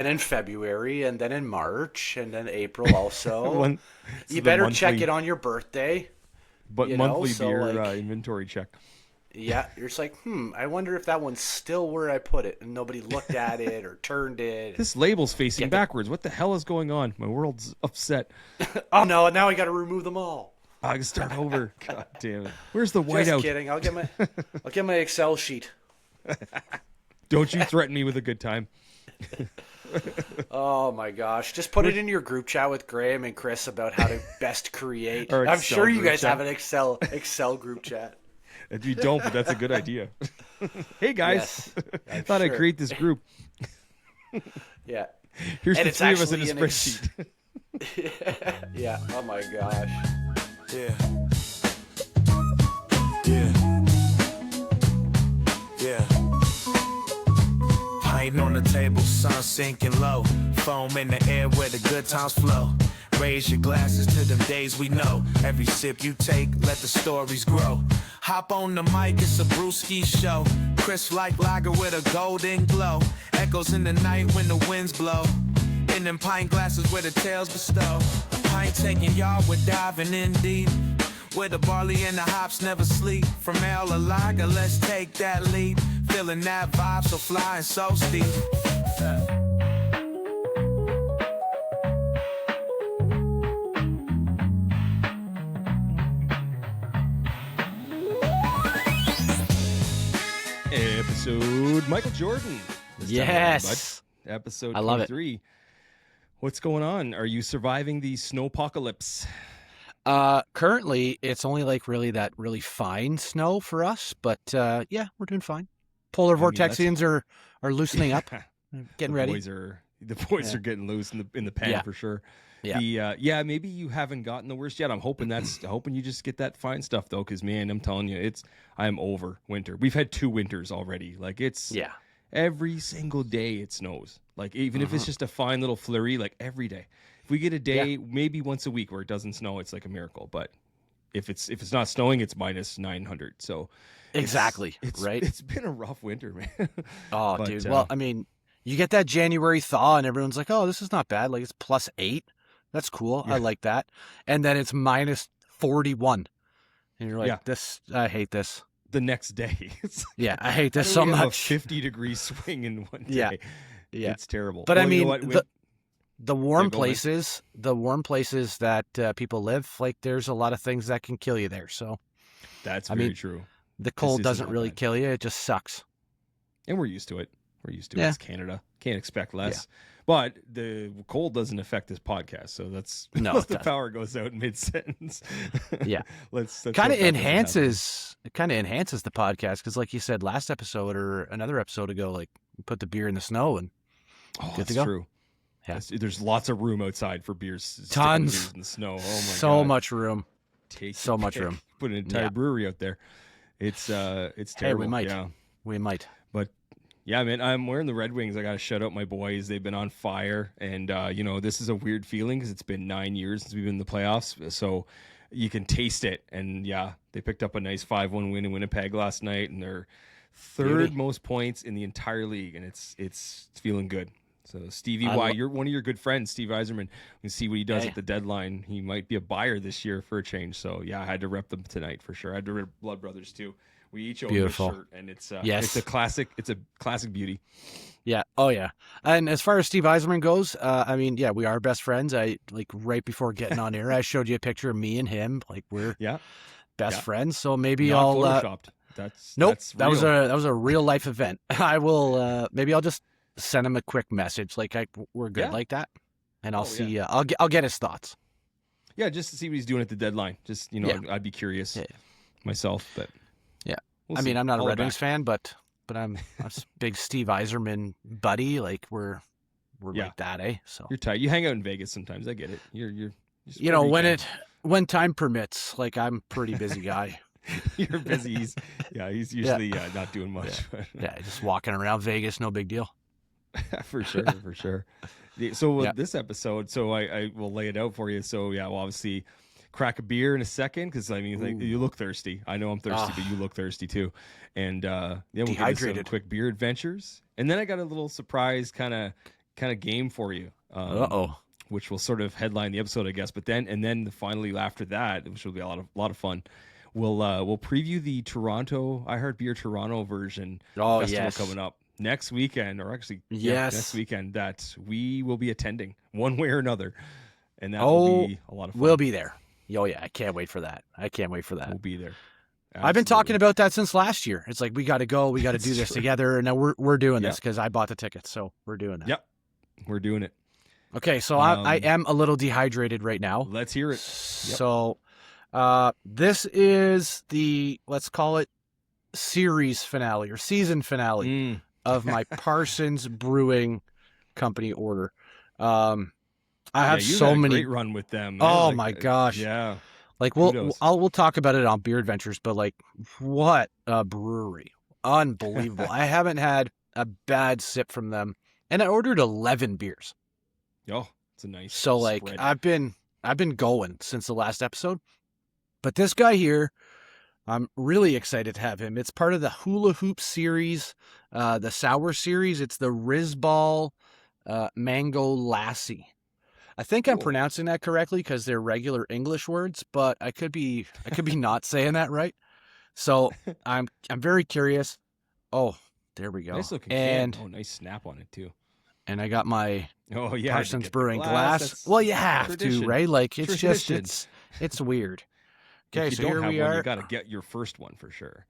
and in February, and then in March, and then April also. One, it's You the better check it monthly, on your birthday, but monthly so beer like, inventory check. yeah, you're just like, I wonder if that one's still where I put it, and nobody looked at it or turned it. And This label's facing get the backwards. What the hell is going on? My world's upset. oh no, now I got to remove them all. I can start over. God damn it. Where's the Just whiteout? kidding. I'll get my Excel sheet. Don't you threaten me with a good time. Oh my gosh! Just put it in your group chat with Graham and Chris about how to best create. Our I'm Excel sure you group guys chat. have an Excel group chat. If you don't, but that's a good idea. Hey guys, Yes, I'm thought I'd sure. create this group. Yeah, Here's and the it's three of us in a actually spreadsheet. yeah. Oh my gosh. Yeah. Yeah. Yeah. Pint on the table, sun sinking low. Foam in the air where the good times flow. Raise your glasses to them days we know. Every sip you take, let the stories grow. Hop on the mic, it's a brewski show. Crisp like lager with a golden glow. Echoes in the night when the winds blow. In them pint glasses where the tales bestow. A pint taking y'all, we're diving in deep. Where the barley and the hops never sleep. From ale or lager, let's take that lead. Feeling that vibe, so fly and so steep. Episode Michael Jordan. This time around, Yes, bud. Episode I love it. 23. What's going on? Are you surviving the snowpocalypse? Currently it's only like that really fine snow for us, but yeah, we're doing fine. Polar I mean, that's- vortexians are loosening up, getting ready. The boys Yeah. are getting loose in the pen Yeah. for sure. Yeah. Maybe you haven't gotten the worst yet. I'm hoping you just get that fine stuff though, because man, I'm telling you, I'm over winter. We've had 2 winters already. Like it's Yeah. every single day it snows. Like even if it's just a fine little flurry, like every day. If we get a day, maybe once a week where it doesn't snow, it's like a miracle. But if it's not snowing, it's minus 900. So Exactly. it's right. It's been a rough winter, man. Oh, But, dude. Well, I mean, you get that January thaw, and everyone's like, "Oh, this is not bad. Like it's +8. That's cool. Yeah. I like that." And then it's minus 41, and you're like, Yeah. "This, I hate this. the next day, it's Yeah, I hate how this do so we have a much." 50-degree swing in one day. Yeah. Yeah. It's terrible. But Well, I you know mean, what? the warm go ahead. places that people live, like there's a lot of things that can kill you there. So That's I very mean, true. the cold isn't doesn't all really bad. kill you; it just sucks. And we're used to it. We're used to it. Yeah. It's Canada. Can't expect less. But the cold doesn't affect this podcast, so that's No, unless it the doesn't. power goes out mid-sentence. Yeah. let's Kind hope of that doesn't happen. enhances the podcast because, like you said last episode or another episode ago, like you put the beer in the snow and Oh, good to that's go. true. Yeah. There's lots of room outside for beers. sticking Tons. beers in the snow. Oh my god. so much room. Take so your much pick. room. Put an entire Yeah. brewery out there. It's Hey, terrible. we might. Yeah. We might. But yeah, man, I'm wearing the Red Wings. I got to shout out my boys. They've been on fire. And, this is a weird feeling because it's been 9 years since we've been in the playoffs. So you can taste it. And yeah, they picked up a nice 5-1 win in Winnipeg last night. And they're third Beauty. most points in the entire league. And it's feeling good. So Stevie I Y, lo- you're one of your good friends, Steve Yzerman. We can see what he does Hey. at the deadline. He might be a buyer this year for a change. So yeah, I had to rep them tonight for sure. I had to rep Blood Brothers too. We each own Beautiful. a shirt, and it's Yes. it's a classic. It's a classic beauty. Yeah. Oh, yeah. And as far as Steve Yzerman goes, I mean, yeah, we are best friends. I like right before getting on air, I showed you a picture of me and him. Like we're Yeah, best Yeah. friends. So maybe not I'll. photoshopped. That's Nope. That's That was real. a real life event. I will. Maybe I'll just send him a quick message. Like we're good Yeah. like that, and I'll Oh, see. yeah. I'll get his thoughts. Yeah, just to see what he's doing at the deadline. Just Yeah. I'd be curious Yeah. myself, but Yeah. we'll I see. mean, I'm not a Holler Red Wings back. fan, but I'm a big Steve Yzerman buddy. Like we're Yeah. like that, eh? So You're tight. You hang out in Vegas sometimes. I get it. You're just you know wherever when time permits. Like I'm a pretty busy guy. you're busy. He's usually not doing much. Yeah, just walking around Vegas, no big deal. For sure. So Yeah. this episode, so I will lay it out for you. So yeah, we'll obviously crack a beer in a second because I mean, like, Ooh. you look thirsty. I know I'm thirsty, Ah. but you look thirsty too. And then we'll get into some Dehydrated. quick beer adventures, and then I got a little surprise kind of kind of game for you. Uh-oh. Which will sort of headline the episode, I guess. But then finally after that, which will be a lot of fun, we'll preview the I Heart Beer Toronto version festival coming up next weekend, or actually next weekend, that we will be attending one way or another, and that will be a lot of fun. We'll be there. Oh yeah, I can't wait for that. We'll be there. Absolutely. I've been talking about that since last year. It's like, we got to go. We got to do this together. And now we're doing this because I bought the tickets. So we're doing that. Yep. We're doing it. Okay. So I am a little dehydrated right now. Let's hear it. Yep. So this is let's call it series finale or season finale of my Parsons Brewing Company order. I have so many. Great run with them. Oh my gosh. Yeah. Like we'll talk about it on Beer Adventures, but like, what a brewery. Unbelievable. I haven't had a bad sip from them. And I ordered 11 beers. Oh, it's a nice So like spread. I've been going since the last episode. But this guy here, I'm really excited to have him. It's part of the Hula Hoop series, the sour series. It's the Rizbal Mango Lassi. I think I'm pronouncing that correctly because they're regular English words, but I could be not saying that right. So I'm very curious. Oh, there we go. Nice looking and can. Nice snap on it too. And I got my Parsons Brewing glass. Well, you have tradition. to, right? Like it's Tradition. just it's weird. Okay, so here we are. You got to get your first one for sure.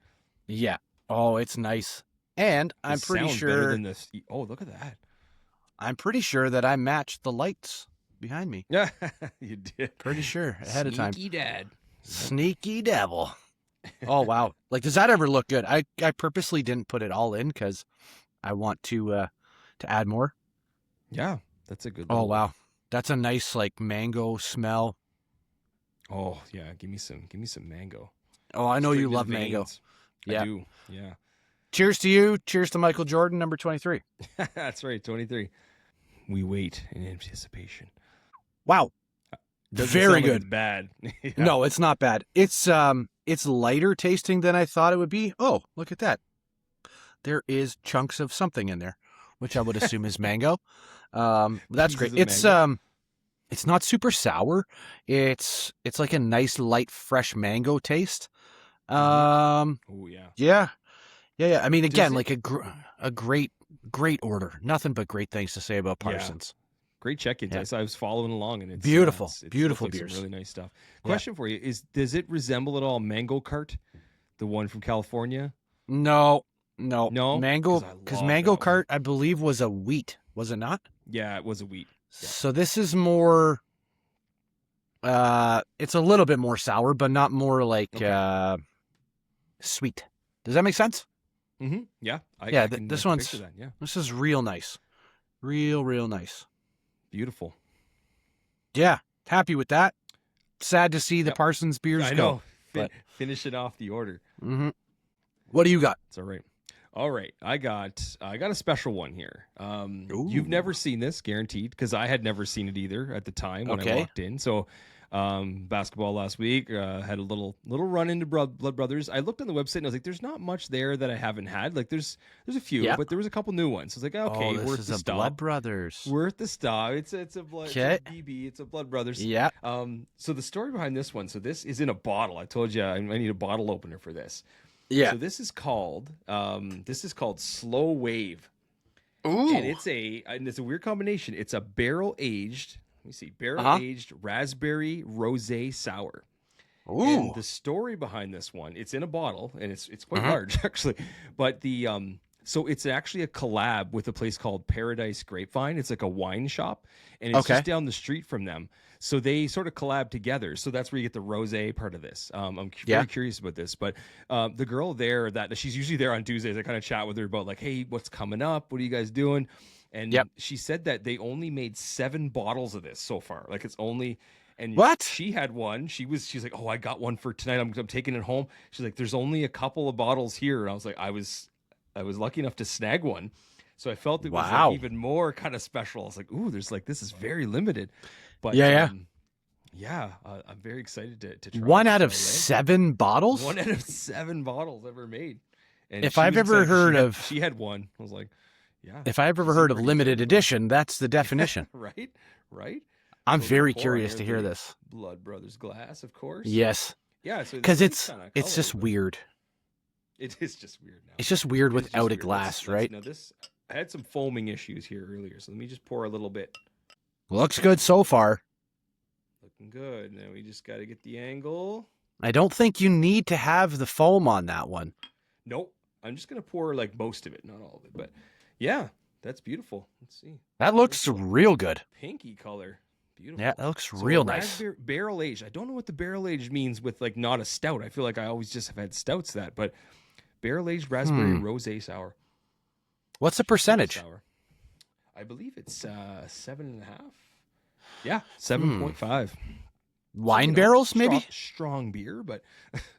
Yeah. Oh, it's nice. And I'm pretty sure. Better than this. Oh, look at that. I'm pretty sure that I matched the lights behind me. Yeah, you did. Pretty sure ahead of time. Sneaky dad. Sneaky devil. Oh wow! Like, does that ever look good? I purposely didn't put it all in because I want to add more. Yeah, that's a good. Oh wow, that's a nice like mango smell. Oh yeah, give me some mango. Oh, I know you love mango. Yeah, I do. Yeah. Cheers to you. Cheers to Michael Jordan, number 23. That's right, 23. We wait in anticipation. Wow. Very good. It's bad. Yeah. No, it's not bad. It's lighter tasting than I thought it would be. Oh, look at that. There is chunks of something in there, which I would assume is mango. That's great. It's not super sour. It's like a nice light fresh mango taste. Oh yeah. Yeah. I mean, again, like a great order. Nothing but great things to say about Parsons. Yeah. Great check-ins. Yeah. I was following along, and it's beautiful, it's beautiful like beers. Some really nice stuff. Question for you does it resemble at all Mango Cart, the one from California? No. Mango, because Mango Cart, I believe, was a wheat. Was it not? Yeah, it was a wheat. Yeah. So this is more. It's a little bit more sour, but not more like sweet. Does that make sense? Mm-hmm. Yeah. This one's. That, yeah. This is real nice, real nice. Beautiful. Yeah, happy with that. Sad to see the Parsons beers go. I know. Finishing off the order. Mm-hmm. What do you got? It's all right. All right, I got a special one here. You've never seen this, guaranteed, because I had never seen it either at the time when I walked in. So, basketball last week, had a little run into Blood Brothers. I looked on the website and I was like, "There's not much there that I haven't had. Like, there's a few, but there was a couple new ones." So I was like, "Okay, worth the stop." Blood Brothers. Worth the stop. It's a Blood. It's a BB. It's a Blood Brothers. Yeah. So the story behind this one. So this is in a bottle. I told you I need a bottle opener for this. Yeah. So this is called Slow Wave. Ooh. And it's a weird combination. It's a barrel aged raspberry rosé sour. Ooh. And the story behind this one, it's in a bottle and it's quite large actually. But so it's actually a collab with a place called Paradise Grapevine. It's like a wine shop, and it's just down the street from them. So they sort of collab together. So that's where you get the rosé part of this. I'm very curious about this. But the girl there, that she's usually there on Tuesdays, I kind of chat with her about like, hey, what's coming up? What are you guys doing? And she said that they only made 7 bottles of this so far. Like it's only. And what? She had one. She's like, oh, I got one for tonight. I'm taking it home. She's like, there's only a couple of bottles here. And I was like, I was lucky enough to snag one. So I felt it was like even more kind of special. I was like, ooh, this is very limited. But I'm very excited to try. 1 out of 7 bottles? 1 out of 7 bottles ever made. And if I've ever heard she had one. I was like, Yeah. If I ever heard of limited edition, that's the definition. Right. I'm So very pour curious here to hear the this. Blood Brothers glass, of course. Yes. Yeah. So Because it's it's just weird. It is just weird now. It's just weird It is without just a weird. glass, right? Now this, I had some foaming issues here earlier, so let me just pour a little bit. Looks good so far. Looking good. Now we just got to get the angle. I don't think you need to have the foam on that one. Nope. I'm just gonna pour like most of it, not all of it, but yeah, that's beautiful. Let's see. That looks real good. Pinky color. Beautiful. Yeah, that looks So real nice. Barrel aged. I don't know what the barrel aged means with like not a stout. I feel like I always just have had stouts that, but barrel aged raspberry rosé sour. What's the percentage? Sour. I believe it's 7.5. Yeah, 7.5. Wine barrels, maybe? Strong beer, but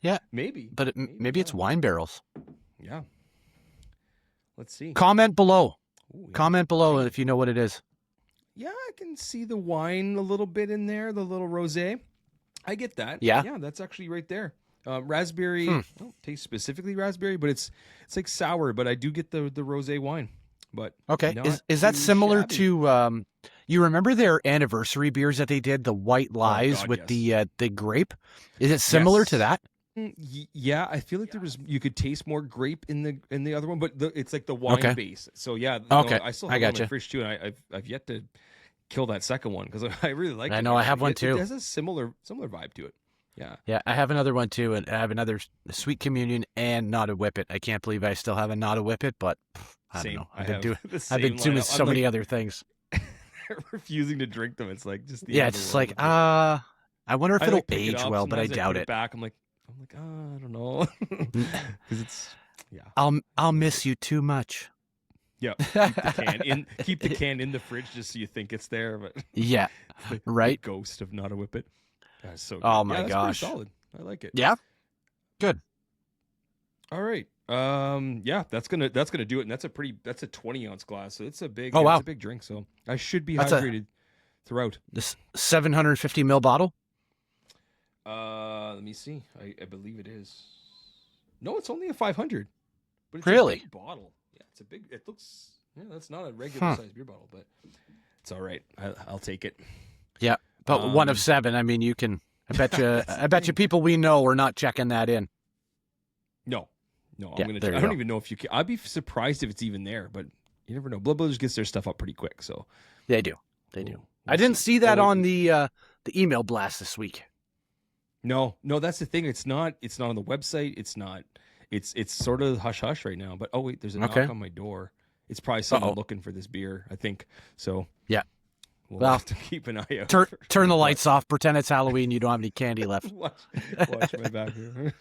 yeah, maybe. But maybe it's wine barrels. Yeah. Let's see. Comment below. Ooh, yeah. Comment below if you know what it is. Yeah, I can see the wine a little bit in there, the little rosé. I get that. Yeah. Yeah, that's actually right there. Raspberry. I don't taste specifically raspberry, but it's like sour. But I do get the rosé wine. But okay, not is that too similar shabby. to? You remember their anniversary beers that they did, the White Lies God, with yes. the grape? Is it similar Yes. to that? Yeah, I feel like you could taste more grape in the other one, but it's like the wine base. So yeah, Okay, I still I have it on gotcha. my fridge too, and I've yet to kill that second one because I really like it. I know, I have one too. It has a similar vibe to it. Yeah. Yeah, I have another one too, and I have another Sweet Communion and Not a Whippet. I can't believe I still have a Not a Whippet, but I don't know. I've been doing so many other things. Refusing to drink them. It's like just Yeah, it's just like I wonder if it'll age well, but I doubt it. Back, I'm like I don't know, because it's I'll miss you too much. Yeah, keep the can in the fridge just so you think it's there, but yeah, right. The ghost of Not a Whippet. That's so good. Oh my that's gosh, pretty solid. I like it. Yeah, good. All right. Yeah, that's gonna do it, and that's a 20-ounce glass, so it's a big. Oh wow, it's a big drink. So I should be hydrated throughout. This 750 ml bottle. Let me see. I believe it is. No, it's only a 500. But it's really? A big bottle. Yeah, it's a big. It looks. Yeah, that's not a regular sized beer bottle, but it's all right. I'll take it. Yeah, but one of 7. I mean, you can. I bet you people we know are not checking that in. No, yeah, I'm gonna. I don't even know if you can. I'd be surprised if it's even there, but you never know. Blood Brothers gets their stuff up pretty quick, so they do. I didn't see that on the email blast this week. No, that's the thing. It's not on the website. It's not. It's sort of hush hush right now. But oh wait, there's a knock on my door. It's probably someone looking for this beer, I think. So yeah, we'll have to keep an eye out. Turn the lights off. Pretend it's Halloween. You don't have any candy left. watch my back here.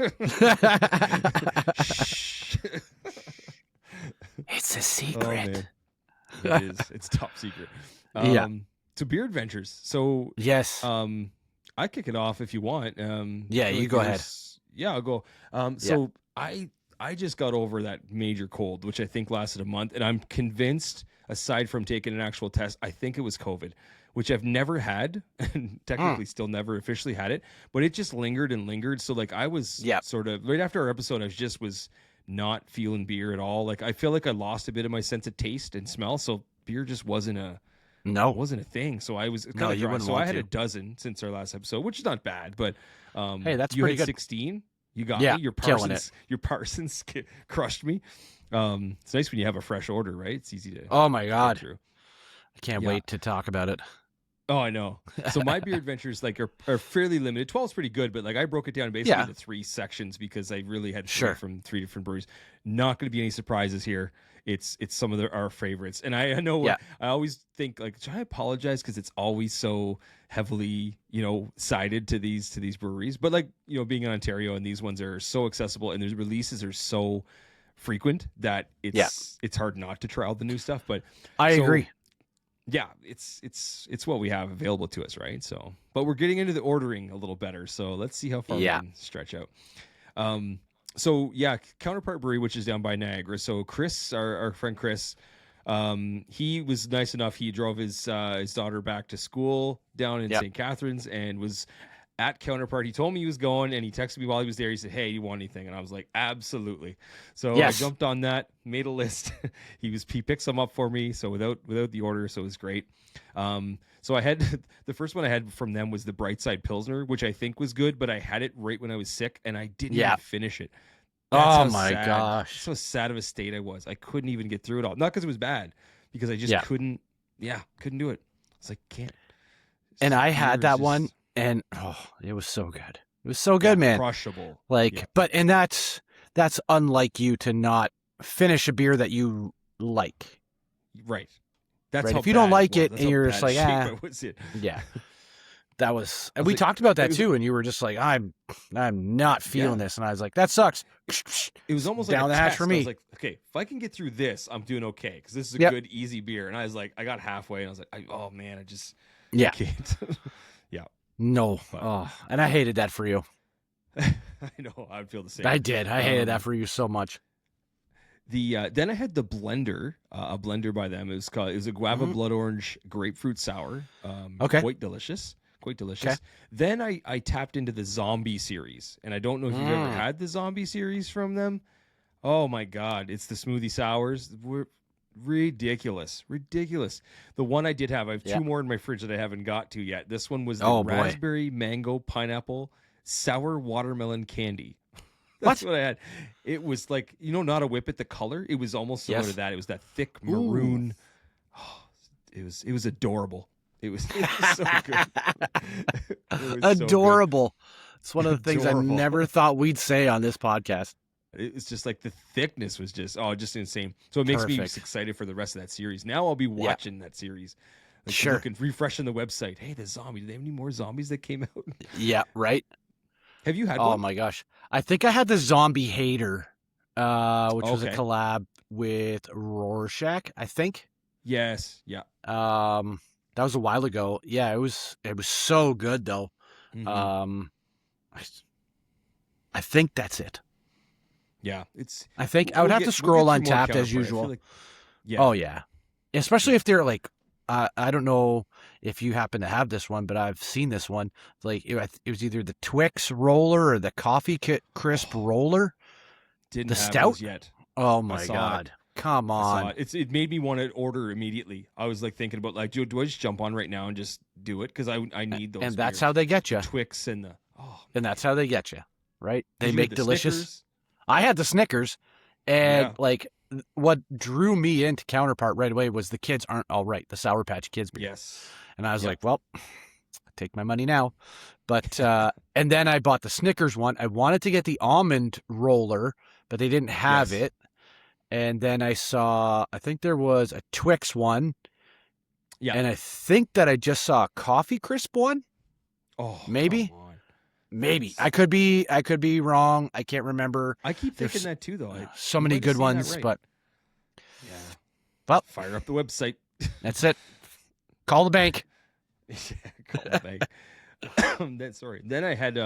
Shh. It's a secret. Oh, it is. It's top secret. Yeah. So beer adventures. So yes. I kick it off if you want. Yeah, you go ahead. Yeah, I'll go. So I just got over that major cold, which I think lasted a month, and I'm convinced, aside from taking an actual test, I think it was COVID, which I've never had, and technically still never officially had it, but it just lingered and lingered. So like I was sort of right after our episode, I was not feeling beer at all. Like I feel like I lost a bit of my sense of taste and smell, so beer just wasn't a thing. So I was kind of dry. So I had a dozen since our last episode, which is not bad, but hey, that's you pretty had good. 16. You got me. Your Parsons crushed me. It's nice when you have a fresh order, right? It's easy to. Oh my god! Through. I can't wait to talk about it. Oh, I know. So my beer adventures are fairly limited. 12 is pretty good, but like I broke it down basically into 3 sections because I really had from 3 different breweries. Not going to be any surprises here. It's some of our favorites, and I know I always think like, should I apologize because it's always so heavily sided to these breweries, but like being in Ontario and these ones are so accessible and their releases are so frequent that it's hard not to try all the new stuff. But I agree. Yeah, it's what we have available to us, right? So, but we're getting into the ordering a little better, so let's see how far we can stretch out. So yeah, Counterpart Brewery, which is down by Niagara. So Chris, our friend Chris, he was nice enough. He drove his daughter back to school down in St. Catharines and was at Counterpart. He told me he was going, and he texted me while he was there. He said, "Hey, you want anything?" And I was like, "Absolutely." So I jumped on that, made a list. He picked some up for me, so without the order, so it was great. So I had the first one I had from them was the Brightside Pilsner, which I think was good, but I had it right when I was sick, and I didn't even finish it. That's my gosh, so sad of a state I was. I couldn't even get through it all. Not because it was bad, because I just couldn't do it. It's like can't. And I had that one. And it was so good. It was so good, man. Crushable. And that's unlike you to not finish a beer that you like. Right. That's right. How if you don't like it that's and you're just like, yeah. That was, and we talked about that too. And you were just like, I'm not feeling this. And I was like, that sucks. It was almost down like the hatch for me. I was like, okay, if I can get through this, I'm doing okay. Because this is a good, easy beer. And I was like, I got halfway and I was like, oh man, I can't. Yeah. No. And I hated that for you. I know. I feel the same. I did. I hated that for you so much. Then I had the blender, a blender by them. It was a guava blood orange grapefruit sour. Quite delicious. Okay. Then I tapped into the zombie series, and I don't know if you've ever had the zombie series from them. Oh my God. It's the smoothie sours. We're ridiculous. The one I did have, I have two more in my fridge that I haven't got to yet. This one was the raspberry mango pineapple sour watermelon candy. That's what I had. It was like, not a whippet, the color. It was almost similar to that. It was that thick maroon. Oh, it was adorable. It was so good. Adorable. It's one of the things I never thought we'd say on this podcast. It's just like the thickness was just insane. So it makes me just excited for the rest of that series. Now I'll be watching that series. Looking, refreshing the website. Hey, the zombie. Do they have any more zombies that came out? Yeah, right. Have you had one? Oh my gosh. I think I had the Zombie Hater, which was a collab with Rorschach, I think. Yes. Yeah. That was a while ago. Yeah, it was so good though. I think that's it. Yeah, I think I would have to scroll on Tapped as usual. Oh yeah, especially if they're like, I don't know if you happen to have this one, but I've seen this one. Like it was either the Twix roller or the Coffee Crisp roller. Didn't the have stout those yet. Oh my God. Come on. It made me want to order immediately. I was like thinking about like, do I just jump on right now and just do it? Because I need those. And that's how they get you. Twix and and that's how they get you, right? They make delicious. Snickers? I had the Snickers, and like what drew me into Counterpart right away was the kids aren't all right. The Sour Patch Kids. Yes. And I was like, well, take my money now. But and then I bought the Snickers one. I wanted to get the almond roller, but they didn't have it. And then I think there was a Twix one. Yeah. And I think that I just saw a Coffee Crisp one. Oh, maybe. Maybe. I could be wrong. I can't remember. I keep thinking that too, though. So many good ones, but yeah. Well, fire up the website. That's it. Call the bank. Call the bank. Then I had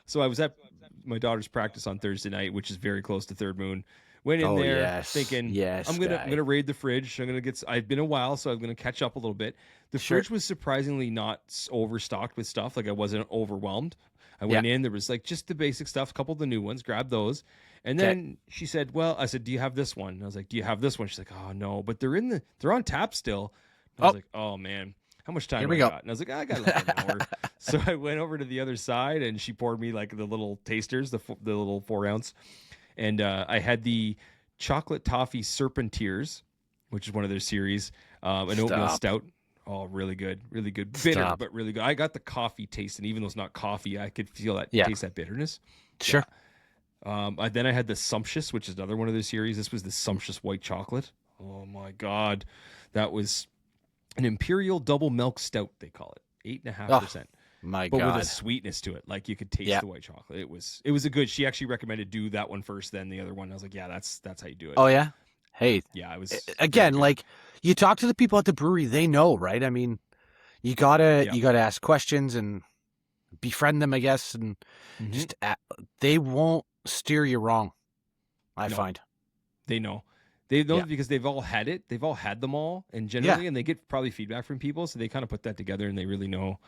so I was at my daughter's practice on Thursday night, which is very close to Third Moon. Went in there thinking, I'm gonna raid the fridge. I've been a while, so I'm gonna catch up a little bit. The fridge was surprisingly not overstocked with stuff. Like I wasn't overwhelmed. I went in, there was like just the basic stuff, a couple of the new ones, grabbed those. And then she said, I said, do you have this one? And I was like, do you have this one? She's like, oh no, but they're on tap still. And I was like, oh man, how much time Here we I go. got? And I was like, I got like an hour. So I went over to the other side and she poured me like the little tasters, the little 4 ounce. And I had the chocolate toffee serpentiers, which is one of their series, an oatmeal stout. Oh, really good. Really good. Bitter, but really good. I got the coffee taste, and even though it's not coffee, I could feel that taste, that bitterness. Sure. Yeah. Then I had the Sumptuous, which is another one of their series. This was the Sumptuous white chocolate. Oh, my God. That was an Imperial double milk stout, they call it. 8.5%. My but God. with a sweetness to it. Like you could taste the white chocolate. It was a good. She actually recommended do that one first, then the other one. I was like, yeah, that's how you do it. Oh, yeah? Hey. Yeah, it was. Again, like you talk to the people at the brewery, they know, right? I mean, you gotta ask questions and befriend them, I guess, and just they won't steer you wrong. I find they know because they've all had it. They've all had them all, and generally, and they get probably feedback from people, so they kind of put that together, and they really know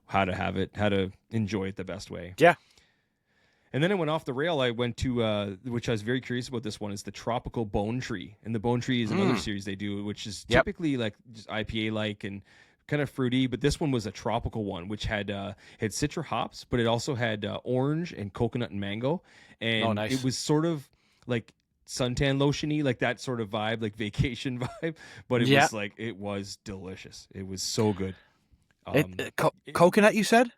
how to have it, how to enjoy it the best way. Yeah. And then I went off the rail. I went to, which I was very curious about this one, is the Tropical Bone Tree. And the Bone Tree is another series they do, which is typically like just IPA-like and kind of fruity. But this one was a tropical one, which had citra hops, but it also had orange and coconut and mango. And it was sort of like suntan lotion-y, like that sort of vibe, like vacation vibe. But it was delicious. It was so good. Coconut, you said?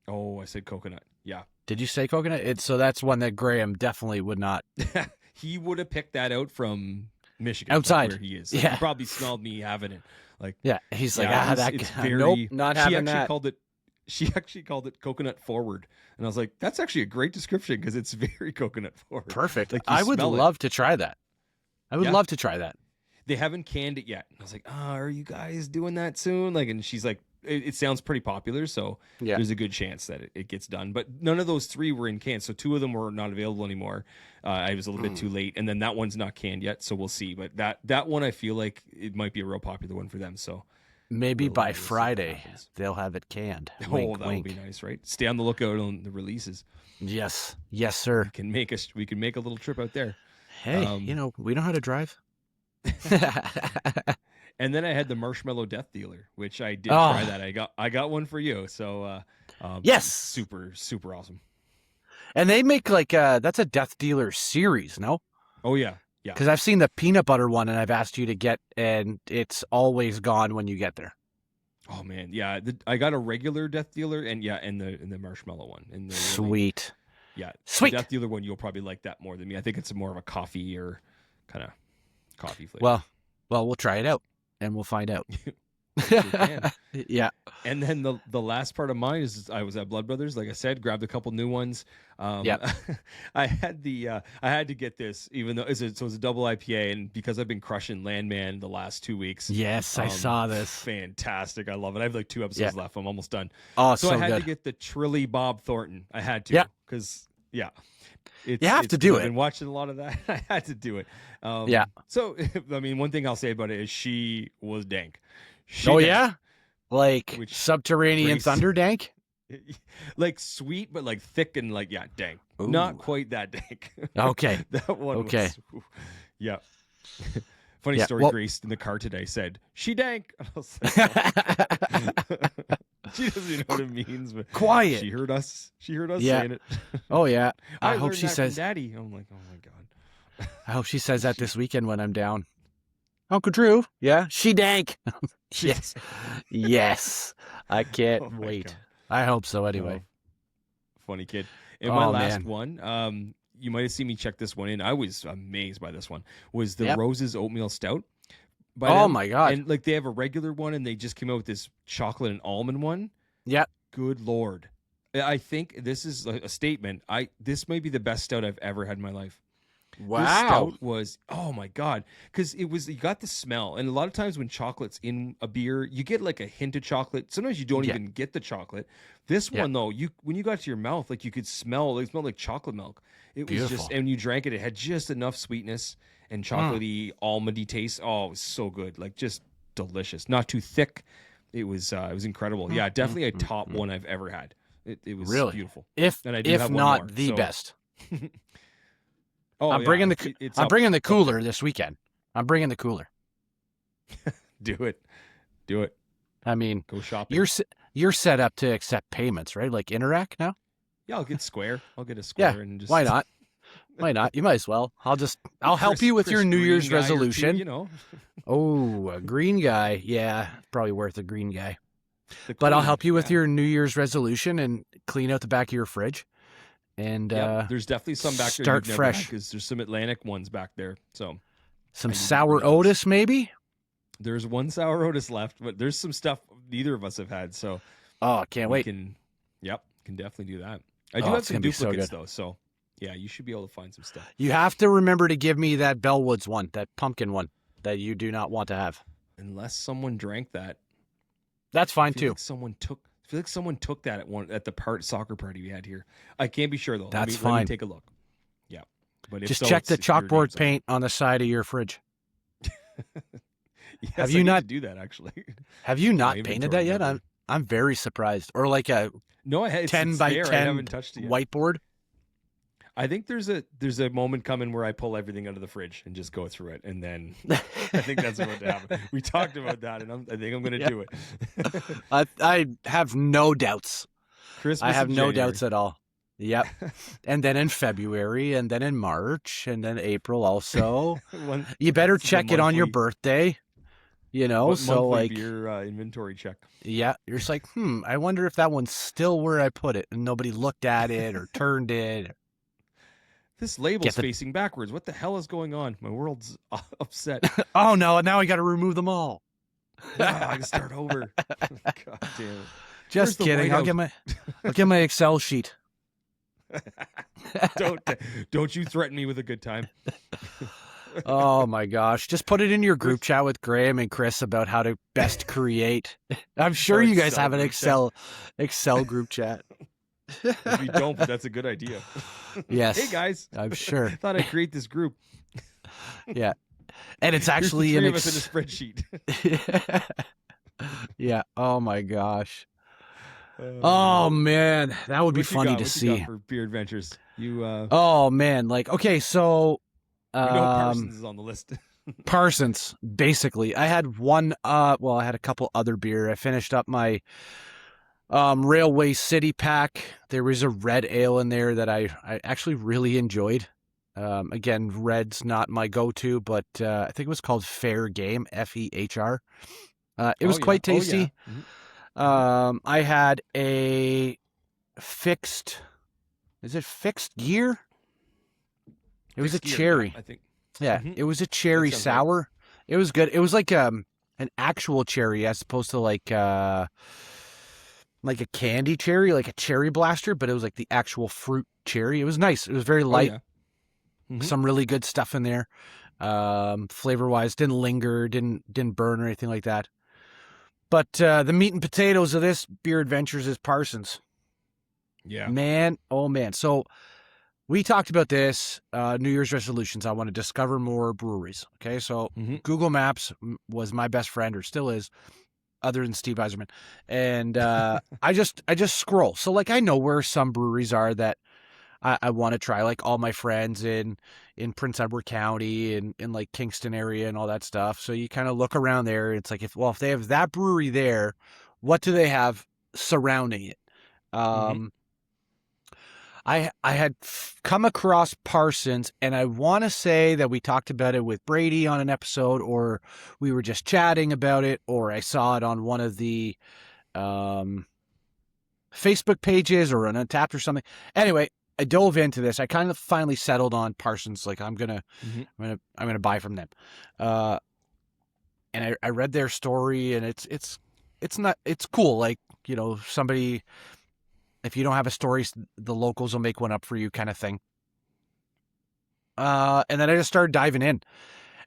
Oh, I said coconut. Yeah. Did you say coconut? So that's one that Graham definitely would not. He would have picked that out from Michigan, outside where he is. Yeah, he probably smelled me having it. Like, he's like, that guy. Nope, not having that. She actually called it coconut forward, and I was like, that's actually a great description because it's very coconut forward. Perfect. Like, I would love to try that. I would love to try that. They haven't canned it yet. I was like, are you guys doing that soon? Like, and she's like, it sounds pretty popular, so there's a good chance that it gets done. But none of those 3 were in cans, so 2 of them were not available anymore. I was a little bit too late, and then that one's not canned yet, so we'll see. But that one, I feel like it might be a real popular one for them. So maybe by Friday they'll have it canned. Wink, that would be nice, right? Stay on the lookout on the releases. Yes, sir. We can make a little trip out there. Hey, we know how to drive. And then I had the Marshmallow Death Dealer, which I did try that. I got one for you. So yes, super, super awesome. And they make like that's a Death Dealer series, no? Oh yeah. Because I've seen the peanut butter one, and I've asked you to get, and it's always gone when you get there. Oh man, yeah. I got a regular Death Dealer, and the marshmallow one. And sweet. The Death Dealer one, you'll probably like that more than me. I think it's more of a coffee or kind of coffee flavor. Well, we'll try it out. And we'll find out. Yeah. And then the last part of mine is I was at Blood Brothers, like I said, grabbed a couple new ones. I had to get this, even though it was a double IPA, and because I've been crushing Landman the last 2 weeks. Yes, I saw this. Fantastic. I love it. I have like 2 episodes left. I'm almost done. Oh, so I had good. to get the Trilly Bob Thornton. I had to. Because you have to do it. I've been watching a lot of that. I had to do it. So, I mean, one thing I'll say about it is she was dank. Like Subterranean Thunder dank? Like sweet, but like thick and like, dank. Ooh. Not quite that dank. Okay. That one was, yeah. Funny story, Grace in the car today said, she dank. I was like, she doesn't even know what it means, but quiet. She heard us saying it. Oh yeah. I hope she says Daddy. I'm like, oh my God. I hope she says that this weekend when I'm down. Uncle Drew, she dank. Yes. Yes. I can't wait. God. I hope so anyway. Funny kid. And my last one, you might have seen me check this one in. I was amazed by this one. Was the Rose's Oatmeal Stout. My God. And like they have a regular one and they just came out with this chocolate and almond one. Yeah. Good Lord. I think this is a statement. This might be the best stout I've ever had in my life. Wow. This stout was, oh my God. Because you got the smell. And a lot of times when chocolate's in a beer, you get like a hint of chocolate. Sometimes you don't even get the chocolate. This one though, when you got to your mouth, like you could smell, it smelled like chocolate milk. It was just, and you drank it, it had just enough sweetness and chocolatey, almondy taste. Oh, it was so good. Like just delicious. Not too thick. It was incredible. Yeah, definitely a top one I've ever had. It was really beautiful. If not the best. I'm bringing the cooler this weekend. I'm bringing the cooler. Do it. I mean, go shopping. You're set up to accept payments, right? Like Interac now? Yeah, I'll get Square. I'll get a Square and just why not? Why not? You might as well. I'll help you with your New Year's resolution. Oh, a green guy. Yeah, probably worth a green guy. But I'll help you with your New Year's resolution and clean out the back of your fridge. And there's definitely some back there. Start fresh because there's some Atlantic ones back there. So some sour Otis, maybe. There's one sour Otis left, but there's some stuff neither of us have had. So I can't wait. Can definitely do that. I do have some duplicates though, so yeah, you should be able to find some stuff. You have to remember to give me that Bellwoods one, that pumpkin one that you do not want to have. Unless someone drank that. That's fine too. I feel like someone took that at the soccer party we had here. I can't be sure though. That's fine. Let me take a look. Yeah, but just check the chalkboard paint on the side of your fridge. Yes, have you not do that actually? Have you not painted that yet? I'm very surprised. Or like a No, it's 10 by there. I 10 haven't touched it yet. whiteboard. I think there's a moment coming where I pull everything out of the fridge and just go through it, and then I think that's about to happen. We talked about that, and I think I'm going to do it. I have no doubts. Christmas. I have in no January. doubts at all. Yep. And then in February, and then in March, and then April also. You better check it on your birthday. You know, so like your inventory check. Yeah, you're just like, I wonder if that one's still where I put it, and nobody looked at it or turned it. This label's facing backwards. What the hell is going on? My world's upset. Oh no! Now I got to remove them all. I can start over. God damn it! Just kidding. I'll get my Excel sheet. Don't you threaten me with a good time. Oh my gosh! Just put it in your group chat with Graham and Chris about how to best create. I'm sure you guys have an Excel group chat. If you don't, but that's a good idea. Yes. Hey guys, I'm sure. Thought I'd create this group. Yeah, and it's actually in a spreadsheet. Yeah. Oh my gosh. Oh man, that would be funny to see. For beer adventures, you. Oh man, like okay, so. We know Parsons is on the list. Parsons, basically. I had I had a couple other beer. I finished up my Railway City pack. There was a red ale in there that I actually really enjoyed. Again, red's not my go-to, but I think it was called Fair Game, Fehr. It was quite tasty. I had a fixed gear? It was a cherry. I think. Yeah, it was a cherry sour. Right. It was good. It was like an actual cherry as opposed to like a candy cherry, like a cherry blaster, but it was like the actual fruit cherry. It was nice. It was very light. Some really good stuff in there. Flavor-wise, didn't linger, didn't burn or anything like that. But the meat and potatoes of this Beer Adventures is Parsons. Yeah. Man, oh man. So we talked about this, New Year's resolutions. I want to discover more breweries. Okay, so Google Maps was my best friend, or still is, other than Steve Yzerman. And I just scroll. So like I know where some breweries are that I want to try. Like all my friends in Prince Edward County and in like Kingston area and all that stuff. So you kind of look around there. It's like if they have that brewery there, what do they have surrounding it? I had come across Parsons, and I want to say that we talked about it with Brady on an episode, or we were just chatting about it, or I saw it on one of the Facebook pages or on Untapped or something. Anyway, I dove into this. I kind of finally settled on Parsons. Like I'm gonna buy from them. And I read their story, and it's cool. Like, you know, somebody. If you don't have a story, the locals will make one up for you, kind of thing. And then I just started diving in.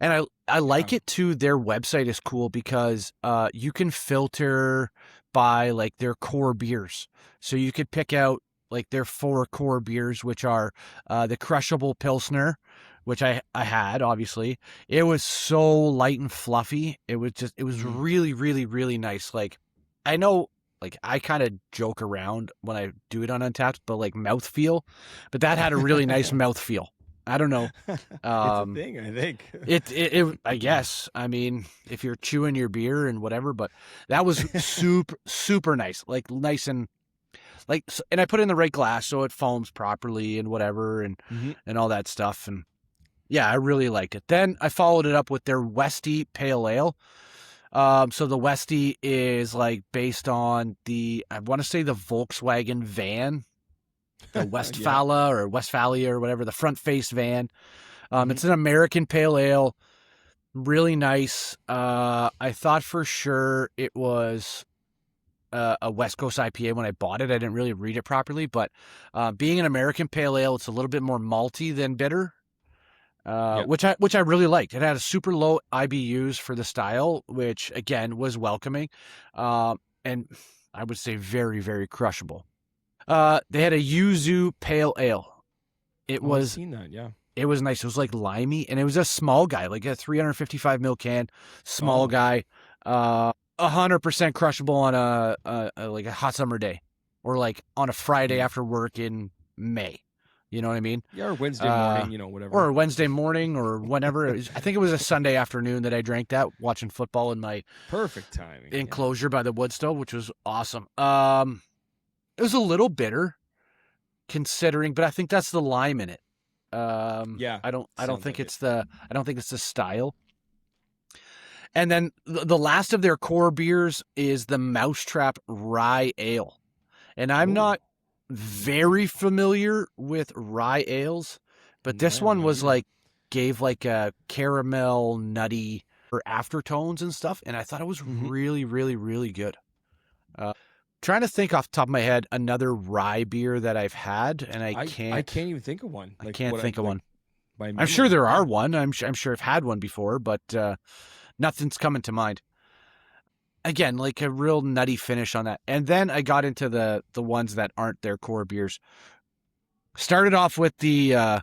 And I like it too. Their website is cool because you can filter by like their core beers. So you could pick out like their 4 core beers, which are the Crushable Pilsner, which I had, obviously. It was so light and fluffy. It was really, really, really nice. Like, I know... Like, I kind of joke around when I do it on Untapped, but like mouthfeel. But that had a really nice mouthfeel. I don't know. It's a thing, I think. It I guess. I mean, if you're chewing your beer and whatever, but that was super nice. Like nice and like, and I put it in the right glass so it foams properly and whatever and all that stuff. And yeah, I really liked it. Then I followed it up with their Westie Pale Ale. So the Westie is like based on I want to say the Volkswagen van, the Westfala or Westphalia or whatever, the front face van. It's an American pale ale, really nice. I thought for sure it was a West Coast IPA when I bought it. I didn't really read it properly, but being an American pale ale, it's a little bit more malty than bitter. Which I really liked. It had a super low IBUs for the style, which again was welcoming, and I would say very, very crushable. They had a Yuzu Pale Ale. I've seen that, yeah. It was nice. It was like limey, and it was a small guy, like a 355 ml can, small guy. 100% crushable on a like a hot summer day, or like on a Friday after work in May. You know what I mean? Yeah, or Wednesday morning, whatever. Or a Wednesday morning, or whenever. I think it was a Sunday afternoon that I drank that, watching football in my Perfect timing. enclosure by the wood stove, which was awesome. It was a little bitter, considering, but I think that's the lime in it. Yeah, I don't think like it's the style. And then the last of their core beers is the Mousetrap Rye Ale. And I'm not very familiar with rye ales, but this one was gave like a caramel, nutty or aftertones and stuff. And I thought it was really, really, really good. Trying to think off the top of my head another rye beer that I've had, and I can't even think of one. I can't think of one. I'm sure there are one. I'm sure I've had one before, but nothing's coming to mind. Again, like a real nutty finish on that. And then I got into the ones that aren't their core beers. Started off with the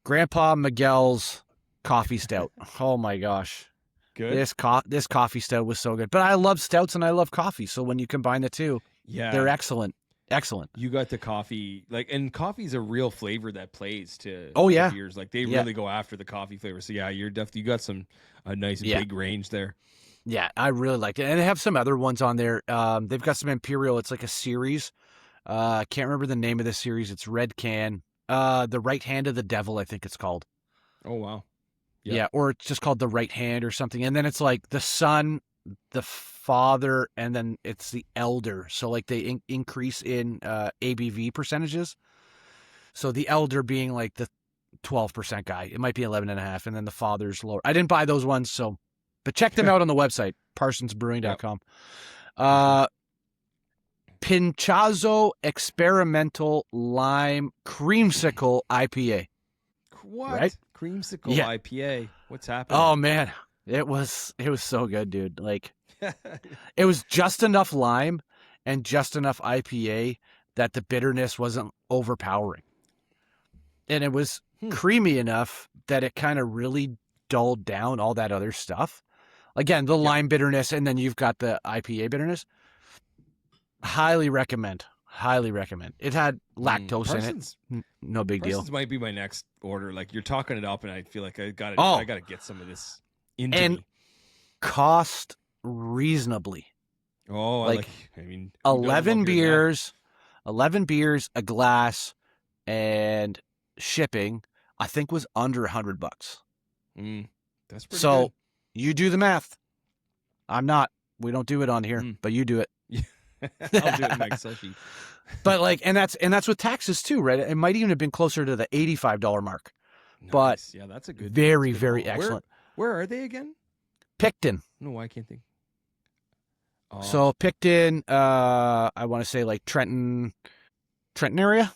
Grandpa Miguel's Coffee Stout. Oh my gosh. Good. This coffee stout was so good. But I love stouts and I love coffee. So when you combine the two, they're excellent. Excellent. You got the coffee, and coffee's a real flavor that plays to beers. Like they really go after the coffee flavor. So yeah, you got a nice big range there. Yeah, I really liked it. And they have some other ones on there. They've got some Imperial. It's like a series. I can't remember the name of the series. It's red can. The Right Hand of the Devil, I think it's called. Oh, wow. Yeah, or it's just called The Right Hand or something. And then it's like the son, the father, and then it's the elder. So like they increase in ABV percentages. So the elder being like the 12% guy. It might be 11.5, and then the father's lower. I didn't buy those ones, so... But check them out on the website, parsonsbrewing.com. Pinchazo Experimental Lime Creamsicle IPA. What? Right? Creamsicle IPA. What's happening? Oh, man. It was so good, dude. Like, it was just enough lime and just enough IPA that the bitterness wasn't overpowering. And it was creamy enough that it kind of really dulled down all that other stuff. Again, the lime bitterness, and then you've got the IPA bitterness. Highly recommend. Highly recommend. It had lactose in it. No big deal. Parsons might be my next order. Like you're talking it up, and I feel like I gotta get some of this into me. Cost reasonably. Oh, I mean, 11 beers, a glass, and shipping. I think was under $100. That's pretty good. You do the math. I'm not. We don't do it on here, but you do it. I'll do it in my Excel sheet. But and that's with taxes too, right? It might even have been closer to the $85 mark. Nice. But yeah, that's a good. Very, very excellent. Where are they again? Picton. No, I can't think. Oh. So Picton, I want to say like Trenton area,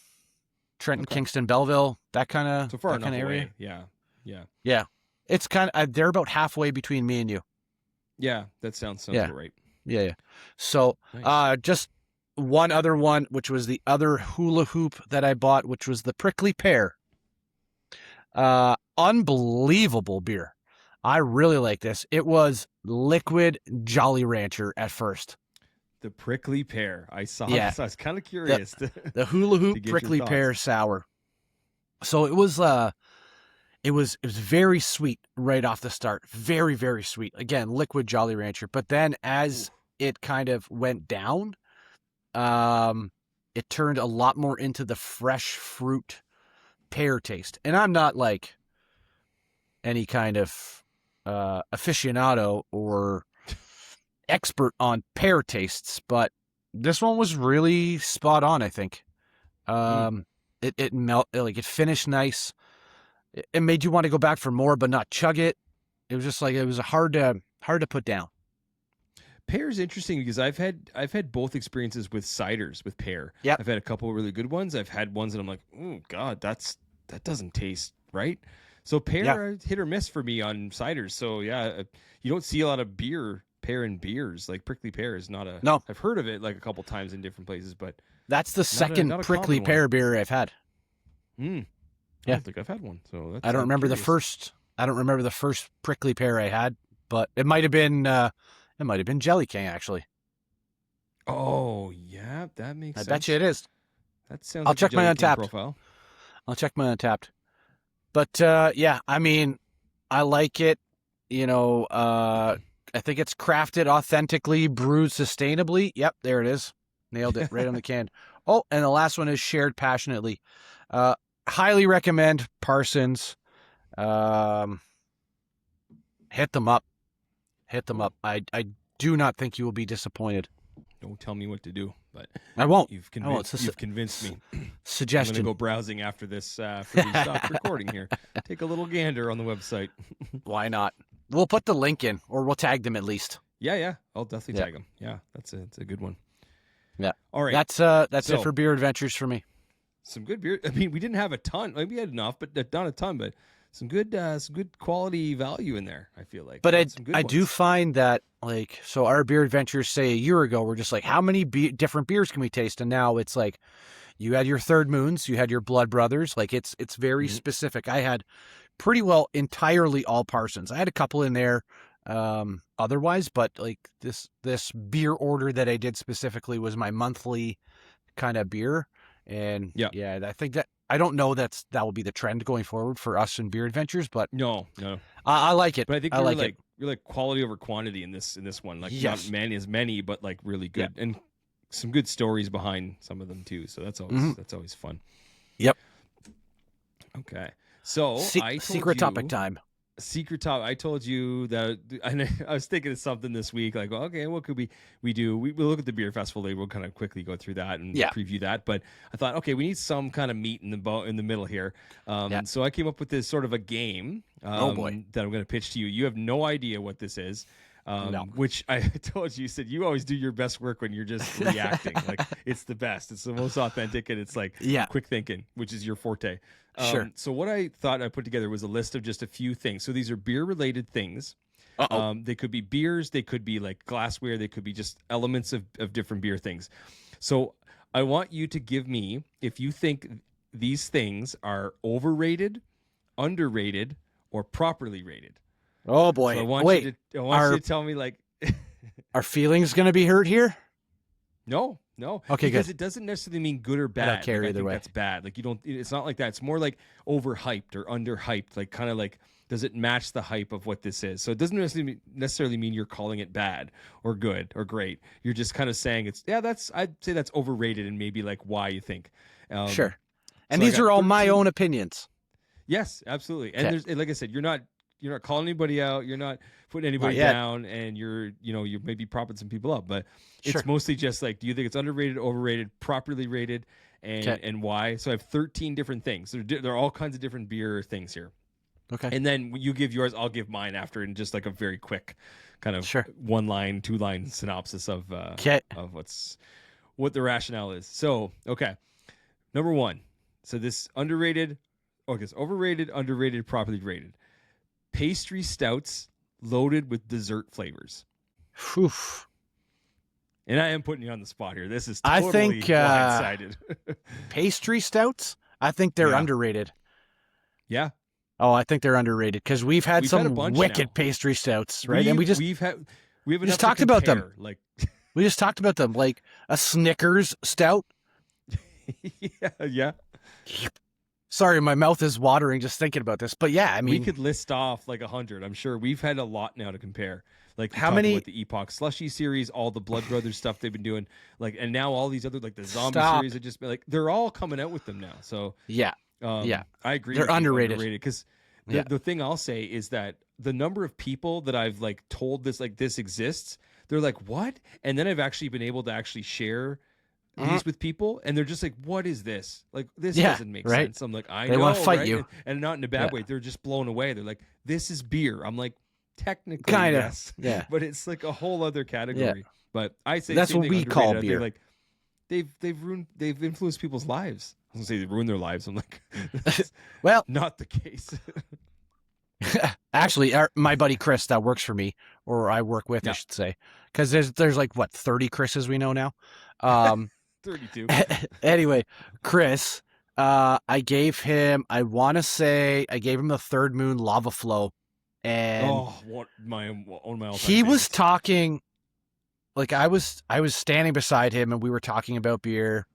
Trenton, Kingston, Belleville, that kind of area. Yeah. It's kind of they're about halfway between me and you. Yeah, that sounds right. Yeah. So, nice. Just one other one, which was the other Hula Hoop that I bought, which was the Prickly Pear. Unbelievable beer. I really like this. It was liquid Jolly Rancher at first. The Prickly Pear. I saw this. I was kind of curious. The Hula Hoop Prickly Pear Sour. So it was very sweet right off the start. Very, very sweet. Again, liquid Jolly Rancher. But then as it kind of went down, it turned a lot more into the fresh fruit pear taste. And I'm not like any kind of aficionado or expert on pear tastes, but this one was really spot on, I think. It finished nice. It made you want to go back for more, but not chug it. It was just like it was hard to put down. Pear is interesting because I've had both experiences with ciders with pear. Yeah, I've had a couple of really good ones. I've had ones that I'm like, oh God, that doesn't taste right. So pear hit or miss for me on ciders. So yeah, you don't see a lot of pear in beers. Like prickly pear is not a. No, I've heard of it like a couple times in different places, but that's the second prickly pear beer I've had. I don't think I've had one. So that's, I don't remember the first prickly pear I had, but it might have been It might have been Jelly King, actually. Oh, yeah, that makes I sense. bet you it is. That sounds I'll like check a my Jelly King Untapped. profile. I'll check my Untapped. But, yeah, I mean, I like it. You know, I think it's crafted authentically, brewed sustainably. Yep, there it is. Nailed it right on the can. Oh, and the last one is shared passionately. Highly recommend Parsons. Hit them up. Hit them up. I do not think you will be disappointed. Don't tell me what to do, but I won't. You've I won't. convinced me. Suggestion. I'm going to go browsing after this, after we stop recording here. Take a little gander on the website. Why not? We'll put the link in, or we'll tag them at least. Yeah. I'll definitely tag them. Yeah, that's a good one. Yeah. All right. That's it for beer adventures for me. Some good beer. I mean, we didn't have a ton. Like, we had enough, but not a ton. But some good quality value in there, I feel like. But I ones. do find that, like, so our beer adventures, say a year ago, we're just like, how many different beers can we taste? And now it's like, you had your Third Moons, you had your Blood Brothers. Like, it's very specific. I had pretty well entirely all Parsons. I had a couple in there otherwise, but like this beer order that I did specifically was my monthly kind of beer. And yeah, I think that, I don't know that will be the trend going forward for us in beer adventures, but no, I like it. But I think we're like quality over quantity in this one. Like, yes. Not many, but like really good, and some good stories behind some of them too. So that's always fun. Yep. Okay. So secret topic time. Secret top. I told you that I was thinking of something this week. Like, well, okay, what could we do? We'll look at the beer festival later. We'll kind of quickly go through that and preview that. But I thought, okay, we need some kind of meat in the middle here. So I came up with this sort of a game. That I'm going to pitch to you. You have no idea what this is. No. Which I told you, said you always do your best work when you're just reacting. Like, it's the best. It's the most authentic, and it's like quick thinking, which is your forte. Sure. So what I thought I put together was a list of just a few things. So these are beer-related things. They could be beers. They could be like glassware. They could be just elements of different beer things. So I want you to give me, if you think these things are overrated, underrated, or properly rated. Oh boy! So I want you to tell me, like, are feelings going to be hurt here? No. Okay, because good. it doesn't necessarily mean good or bad. I don't care either way. That's bad. Like, you don't. It's not like that. It's more like overhyped or underhyped. Like, kind of like, does it match the hype of what this is? So it doesn't necessarily mean you're calling it bad or good or great. You're just kind of saying I'd say that's overrated, and maybe like why you think. Sure. And so these are all my own opinions. Yes, absolutely. And there's, like I said, you're not calling anybody out. You're not putting anybody down, and you're maybe propping some people up. But it's mostly just like, do you think it's underrated, overrated, properly rated, and why? So I have 13 different things. There are all kinds of different beer things here. Okay. And then you give yours, I'll give mine after, in just like a very quick kind of 1-line, 2-line synopsis of what the rationale is. So, okay. Number 1. So this overrated, properly rated. Pastry stouts loaded with dessert flavors. Oof. And I am putting you on the spot here. This is totally blindsided. Pastry stouts? I think they're underrated. Yeah. Oh, I think they're underrated because we've had some wicked pastry stouts, right? And we just talked about them. Like, we just talked about them, like a Snickers stout. Yeah. Sorry, my mouth is watering just thinking about this. But yeah, I mean, we could list off like 100. I'm sure we've had a lot now to compare. Like, how many? With the Epoch Slushy series, all the Blood Brothers stuff they've been doing, like, and now all these other, like the Zombie series, are just like, they're all coming out with them now. So I agree. They're underrated because the thing I'll say is that the number of people that I've like told this exists, they're like, what? And then I've actually been able to actually share these with people, and they're just like, what is this? Like, this doesn't make sense. I'm like, I know. They want to fight you. And not in a bad way. They're just blown away. They're like, this is beer. I'm like, technically, kind of, yes. Yeah. But it's like a whole other category. Yeah. But I say that's what we call beer. Like, they've influenced people's lives. I was gonna say they ruined their lives. I'm like, well, not the case. Actually, my buddy Chris that works for me, or I work with, I should say, because there's like what 30 Chris's we know now. 32. Anyway, Chris, I gave him the Third Moon Lava Flow, and one of my all-time he was talking like I was standing beside him and we were talking about beer,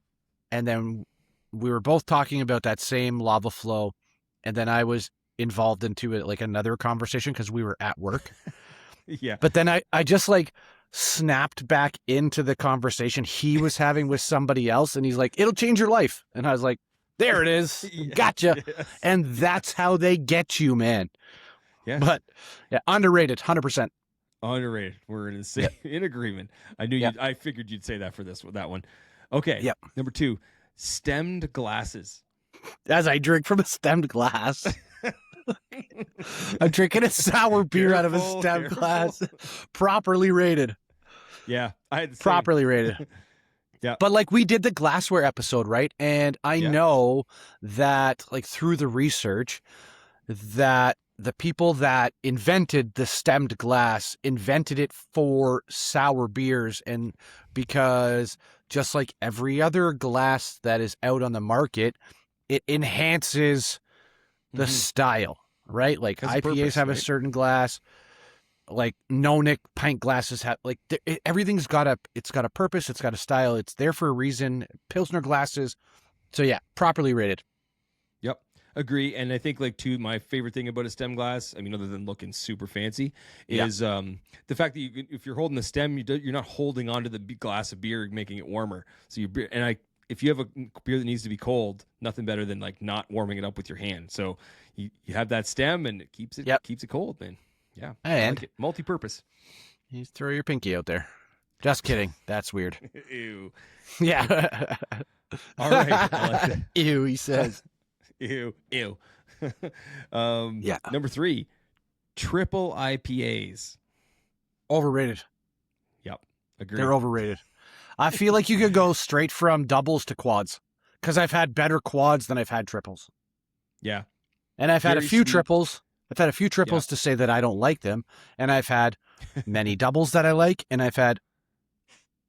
and then we were both talking about that same lava flow, and then I was involved into it like another conversation because we were at work. Yeah. But then I just like snapped back into the conversation he was having with somebody else, and he's like, "It'll change your life," and I was like, "There it is, gotcha." Yes. And that's how they get you, man. Yeah. But yeah, underrated, 100%. Underrated. We're in agreement. I knew you. I figured you'd say that for that one. Okay. Yep. Number 2, stemmed glasses. As I drink from a stemmed glass. I'm drinking a sour beer out of a stemmed glass. Properly rated. Yeah, I had the same. Properly rated. Yeah. But like we did the glassware episode, right? And I know that like through the research that the people that invented the stemmed glass invented it for sour beers, and because just like every other glass that is out on the market, it enhances the style, right? Like IPAs have a certain glass, like no-nick pint glasses have like everything's got a purpose, it's got a style, it's there for a reason. Pilsner glasses, so yeah, properly rated. Yep, agree. And I think like too, my favorite thing about a stem glass, I mean, other than looking super fancy, is the fact that if you're holding the stem, you're not holding onto the glass of beer, making it warmer. So if you have a beer that needs to be cold, nothing better than like not warming it up with your hand. So you have that stem and it keeps it cold, man. Yeah. And like multi-purpose. You throw your pinky out there. Just kidding. That's weird. Ew. Yeah. All right. I like that. Ew, he says. Ew. Yeah. Number 3, triple IPAs. Overrated. Yep. Agree. They're overrated. I feel like you could go straight from doubles to quads because I've had better quads than I've had triples. Yeah. And I've had a Very few sweet. triples. I've had a few triples to say that I don't like them. And I've had many doubles that I like. And I've had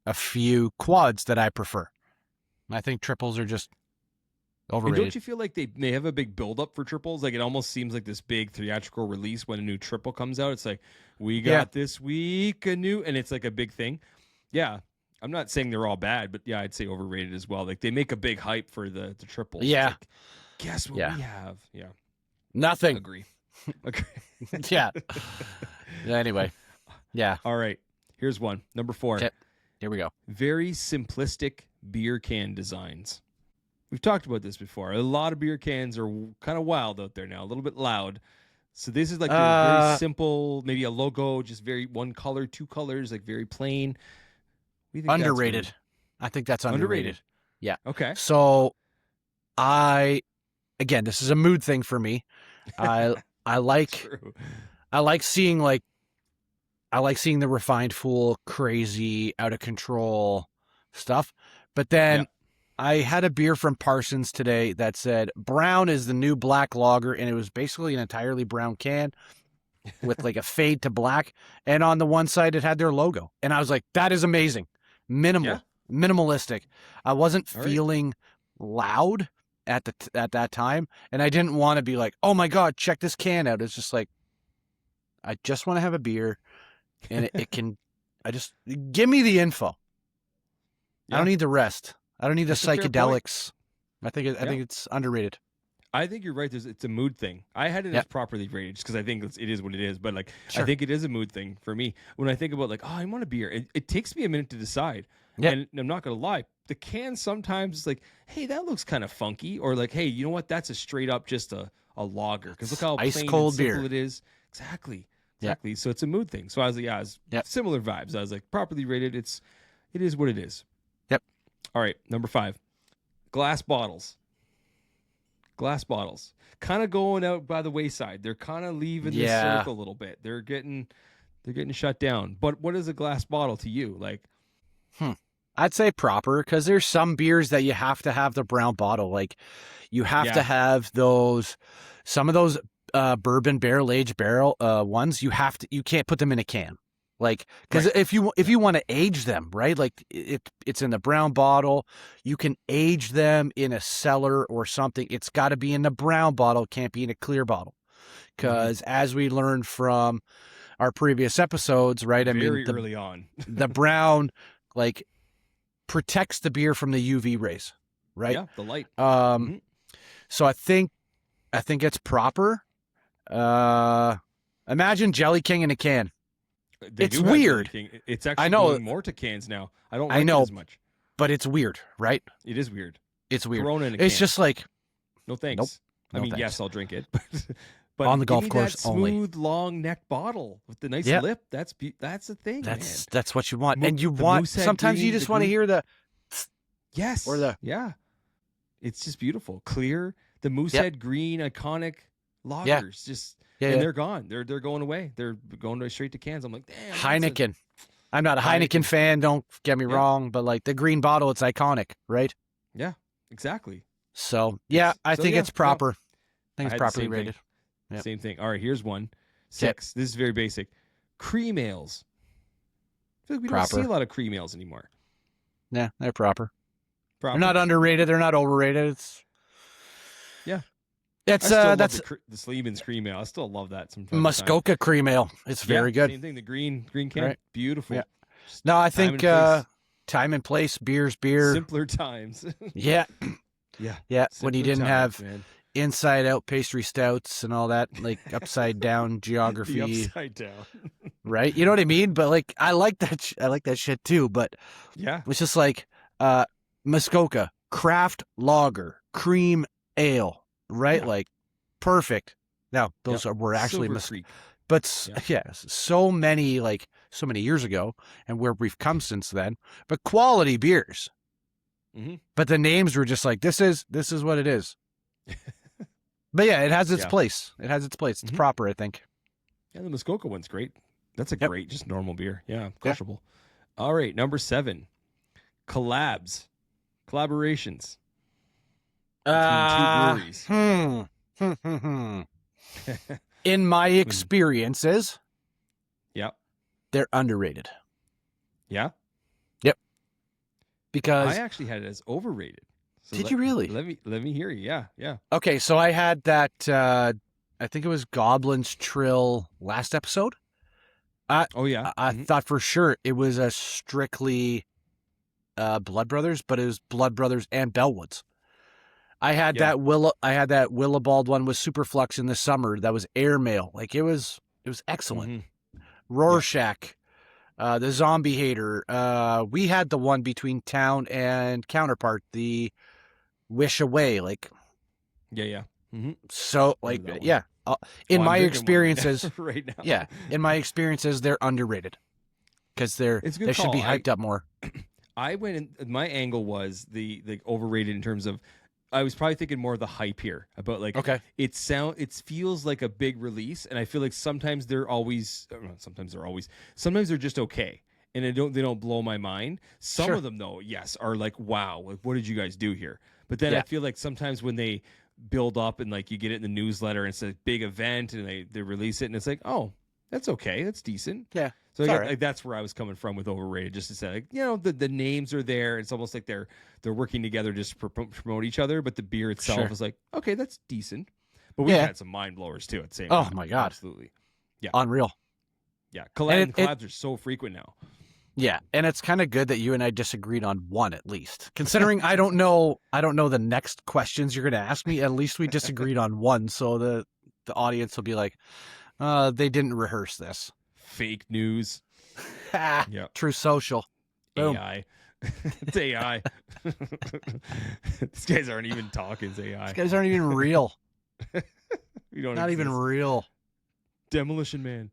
a few quads that I prefer. I think triples are just overrated. And don't you feel like they have a big buildup for triples? Like it almost seems like this big theatrical release when a new triple comes out. It's like, we got this week a new, and it's like a big thing. Yeah. I'm not saying they're all bad, but yeah, I'd say overrated as well. Like they make a big hype for the triples. Yeah. Like, guess what we have? Yeah. Nothing. Agree. Okay. Yeah. Anyway. Yeah. All right. Here's one. Number 4. Okay. Here we go. Very simplistic beer can designs. We've talked about this before. A lot of beer cans are kind of wild out there now, a little bit loud. So this is like very simple, maybe a logo, just very one color, 2 colors, like very plain. Underrated. I think that's underrated. Yeah. Okay. So again, this is a mood thing for me. I like seeing the refined fool, crazy, out of control stuff. But then I had a beer from Parsons today that said brown is the new black lager, and it was basically an entirely brown can with like a fade to black. And on the one side, it had their logo. And I was like, that is amazing. Minimalistic. I wasn't feeling loud at that time. And I didn't want to be like, oh my God, check this can out. It's just like, I just want to have a beer and give me the info. I don't need the rest. I don't need the psychedelics. I think it's underrated. I think you're right. It's a mood thing. I had it as properly rated just because I think it is what it is. But like, I think it is a mood thing for me. When I think about like, oh, I want a beer, it takes me a minute to decide. Yep. And I'm not going to lie. The can sometimes is like, hey, that looks kind of funky. Or like, hey, you know what? That's a straight up just a lager. Because look how ice plain cold and simple beer. it is. Exactly. So it's a mood thing. So I was like, similar vibes. I was like, properly rated. It is what it is. Yep. All right. Number 5, glass bottles. Glass bottles kind of going out by the wayside. They're kind of leaving the circle a little bit. They're getting shut down. But what is a glass bottle to you? Like, I'd say proper, because there's some beers that you have to have the brown bottle. Like you have to have some of those bourbon barrel aged ones. You can't put them in a can. Like, because if you want to age them, right? Like it's in the brown bottle. You can age them in a cellar or something. It's got to be in the brown bottle. It can't be in a clear bottle. Because as we learned from our previous episodes, right? I Very mean, the, early on. the brown like protects the beer from the UV rays, right? Yeah, the light. So I think it's proper. Imagine Jelly King in a can. They It's do have weird. Jelly King. It's actually I know. going more to cans now. I don't like I know. it as much. But it's weird, right? It is weird. It's weird. Corona in a It's can. just like, No thanks. Nope. I No mean, thanks. yes, I'll drink it, but On the give golf me course that only. smooth, long neck bottle with the nice Yep. lip. That's the thing, man. that's what you want. Mo- And you the want, moosehead sometimes you green, just the want to green- hear the, Yes. or the- yeah. It's just beautiful, clear. The Moosehead green iconic lagers, just and they're gone. They're going away. They're going straight to cans. I'm like, damn. Heineken. I'm not a Heineken fan, don't get me wrong, but like the green bottle, it's iconic, right? Yeah, exactly. So yeah, I think it's proper. I think I it's had the properly same thing. rated. Yep. Same thing. All right, here's one. 6. This is very basic. Cream ales. I feel like we don't see Proper. a lot of cream ales anymore. Yeah, they're proper. Proper. They're not underrated. They're not overrated. It's Yeah. It's I still love that's the Sleeman's cream ale. I still love that from time to time. Muskoka cream ale. It's very good. Same thing. The green can. Right. Beautiful. Yeah. No, I think Time and place. time and place, beer's beer. Simpler times. Yeah. Yeah. Yeah. When you Simpler didn't times, have man. inside out pastry stouts and all that, like upside down geography, The upside down. right? You know what I mean? But like, I like that. I like that shit too. But Yeah. it's just like Muskoka craft lager cream ale, right? Yeah. Like perfect. Now those were actually Silver Creek. but so many years ago, and where we've come since then. But quality beers. Mhm. But the names were just like this is what it is. But yeah, it has its Yeah. place. It has its place. It's Mhm. proper, I think. Yeah, the Muskoka one's great. That's a Yep. great, just normal beer. Yeah, crushable. All right, number 7. Collabs. Collaborations. Between two breweries. In my experiences, Yeah. they're underrated. Yeah. Because I actually had it as overrated. So Did you really? Let me hear you. Yeah, yeah. okay, so I had that I think it was Goblin's Trill last episode. Oh yeah. I thought for sure it was a strictly Blood Brothers, but it was Blood Brothers and Bellwoods. I had that Willibald one with Superflux in the summer. That was airmail. Like it was excellent. Mhm. Rorschach, the Zombie Hater. We had the one between Town and Counterpart, the Wish Away. Like Yeah. Mm-hmm. so, Remember like that one. yeah. In I'm my drinking one experiences, right now. yeah, in my experiences, they're underrated because It's a good they should be call. hyped up more. I went in. My angle was the overrated in terms of. I was probably thinking more of the hype here about like Okay. it feels like a big release, and I feel like sometimes they're just okay, and they don't blow my mind. Some Sure. of them though, yes, are like wow, like what did you guys do here? But then I feel like sometimes when they build up and like you get it in the newsletter and it's a big event and they release it and it's like oh that's okay, that's decent. Yeah. So It's I all guess, right. like that's where I was coming from with overrated, just to say like the names are there. It's almost like they're working together just to promote each other, but the beer itself Sure. is like okay, that's decent. But we've Yeah. had some mind blowers too at the same Oh, time. my God. absolutely, Unreal. yeah. And Collabs are so frequent now. Yeah, and it's kind of good that you and I disagreed on one at least. Considering I don't know the next questions you're going to ask me. At least we disagreed on one, so the audience will be like, they didn't rehearse this. Fake news, Ha, Yeah. True Social. Boom. AI. It's AI. These guys aren't even talking. It's AI. These guys aren't even real. We don't Not even exist. real. Demolition Man.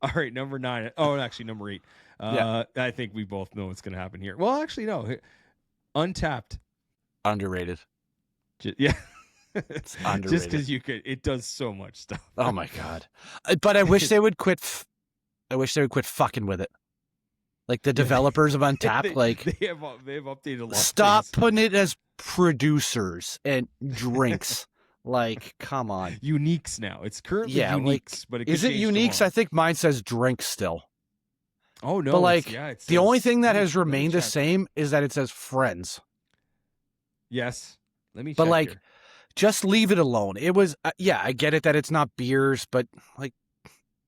All right, number 9. Oh, actually, number 8. I think we both know what's going to happen here. Well, actually, no. Untapped. Underrated. Yeah. It's underrated. Just because it does so much stuff. Oh my God. But I wish they would quit. I wish they would quit fucking with it. Like the developers of Untapped, they have updated a lot. stop of things. putting it as producers and drinks. Like, come on. Uniques now. It's currently Yeah, like, Uniques, but it Is could it change Uniques? tomorrow. I think mine says drinks still. Oh no! But like, it the only says- thing that let me- has let me remained the check. same is that it says friends. Yes. Let me. But check like, here. just leave it alone. It was, yeah, I get it that it's not beers, but like,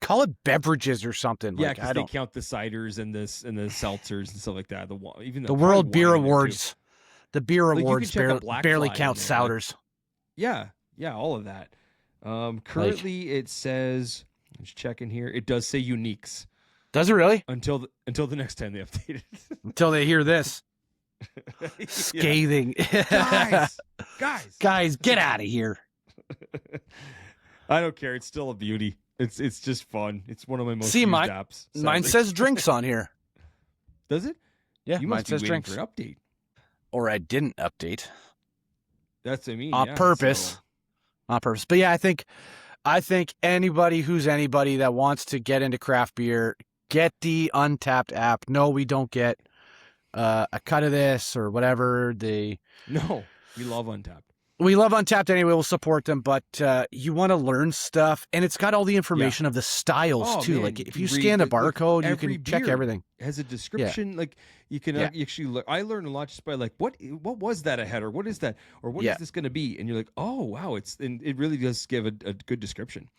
call it beverages or something. Yeah, like, because they count the ciders and the seltzers and stuff like that. Even the World Beer wine in there, too. Awards, the beer Like, you awards can check a Black barely Fly in count there, like- souders. Yeah, all of that. Currently, it says, I'm just checking here. It does say uniques Does it really? until the next time they update it. Until they hear this scathing. Guys, get out of here. I don't care. It's still a beauty. It's just fun. It's one of my most See, used mine- apps. Mine sadly. says drinks on here. Does it? Yeah, You mine must be says waiting drinks. for an update. Or I didn't update That's what I mean. on yeah, purpose. so- On purpose. But yeah, I think anybody who's anybody that wants to get into craft beer, get the Untapped app. No, we don't get a cut of this or whatever. No, we love Untapped. We love Untapped anyway. We'll support them, but you want to learn stuff, and it's got all the information of the styles Oh, too. man, Like you if can you read scan the look, barcode, you every can check beer everything. has a description. Like you can Yeah. actually. I learned a lot just by like what was that ahead, or what is that, or what is Yeah. this going to be, and you're like, oh wow, and it really does give a good description.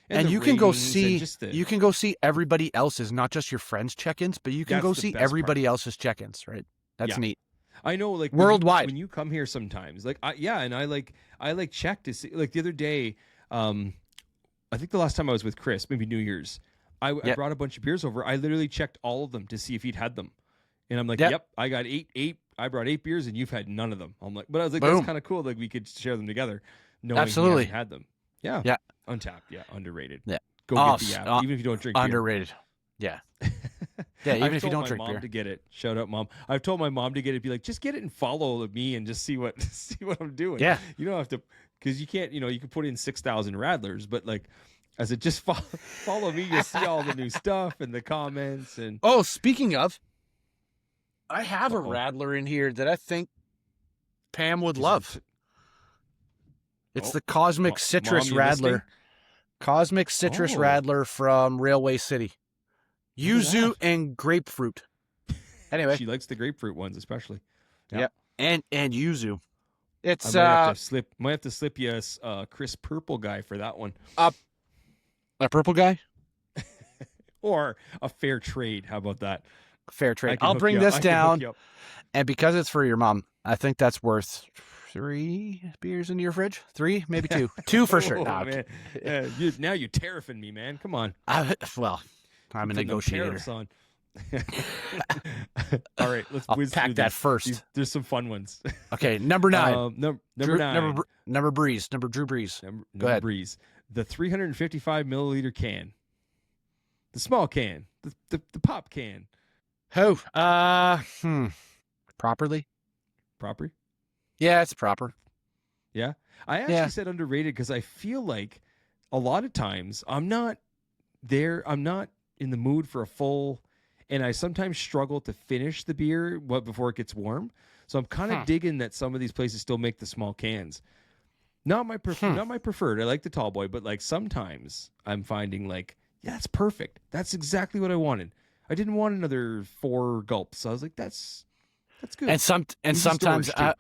And the you can go ratings and see just the- you can go see everybody else's, not just your friends' check-ins, but you can That's go the see best everybody else's check-ins. Right? That's Yeah. neat. I know, like Worldwide. when you come here sometimes, like and I check to see. Like the other day, I think the last time I was with Chris, maybe New Year's, I brought a bunch of beers over. I literally checked all of them to see if he'd had them, and I'm like, yep, I got eight. I brought 8 beers, and you've had none of them. I'm like, but I was like, Boom. that's kind of cool. Like we could share them together, knowing Absolutely. he hasn't had them. Yeah, Yeah. Untapped, yeah, underrated. Yeah. Go Oh, get the app, even if you don't drink beer. Underrated. Yeah. Yeah, even I've if you told don't my drink mom beer. to get it. Shout out, Mom. I've told my mom to get it. Be like, just get it and follow me and just see what I'm doing. Yeah. You don't have to, because you can't. You can put in 6,000 Radlers, but like, as it just follow me, you'll see all the new stuff and the comments and. Oh, speaking of, I have a Uh-oh. Radler in here that I think Pam would love. It's Oh, the Cosmic Mom, Citrus you Radler. listening? Cosmic Citrus Oh. Radler from Railway City. Look at Yuzu that. and grapefruit. Anyway, She likes the grapefruit ones, especially. Yep. and yuzu. I It's might have to slip you a Chris Purple guy for that one, a purple guy. or a fair trade. How about that? Fair I trade. can I'll hook bring you up. this I can hook down, you up. and because it's for your mom, I think that's worth 3 beers in your fridge. 3, maybe 2. 2 for sure. Oh, No, I'm man. Now you're tariffing me, man. Come on. well, I'm a Putting them negotiator. tariffs on. All right, let's I'll whiz pack through that these. first. There's some fun ones. Okay, number 9. Number Drew, 9. Number Breeze. Number Drew Breeze. Go ahead. Breeze. The 355 milliliter can. The small can. The pop can. Who? Properly? Proper? Yeah, it's proper. Yeah. I actually said underrated because I feel like a lot of times I'm not in the mood for a full, and I sometimes struggle to finish the beer before it gets warm. So I'm kind of digging that some of these places still make the small cans. Not my preferred. I like the tall boy, but like sometimes I'm finding like, yeah, that's perfect. That's exactly what I wanted. I didn't want another 4 gulps. So I was like, that's good. And sometimes storage,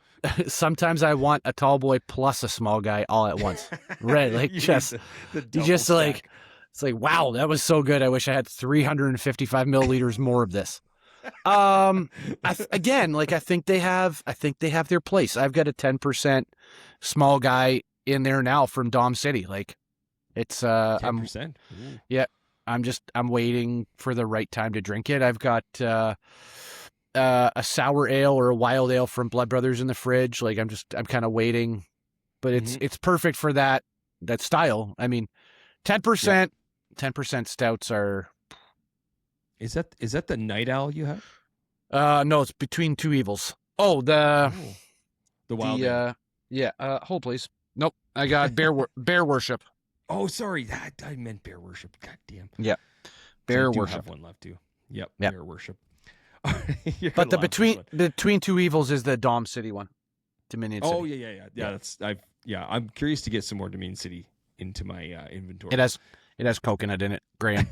sometimes I want a tall boy plus a small guy all at once. Right, like You just need the you double just like stack. it's like wow, that was so good. I wish I had 355 milliliters more of this. Again, like I think they have their place. I've got a 10% small guy in there now from Dom City. Like it's 10%. Ooh. I'm waiting for the right time to drink it. I've got a sour ale or a wild ale from Blood Brothers in the fridge. Like I'm kind of waiting, but it's perfect for that style. I mean, 10% stouts are. Is that the Night Owl you have? No, it's Between Two Evils. Oh, the Wild Ale. Hold please. Nope, I got Bear Worship. Oh, sorry. I meant Bear Worship. God damn. Yeah, So Bear I do Worship. have one left too. Yep. Yep. Bear Worship. But the Between Two Evils is the Dom City one, Dominion City. Oh yeah. I'm curious to get some more Dominion City into my inventory. It has coconut in it. Graham,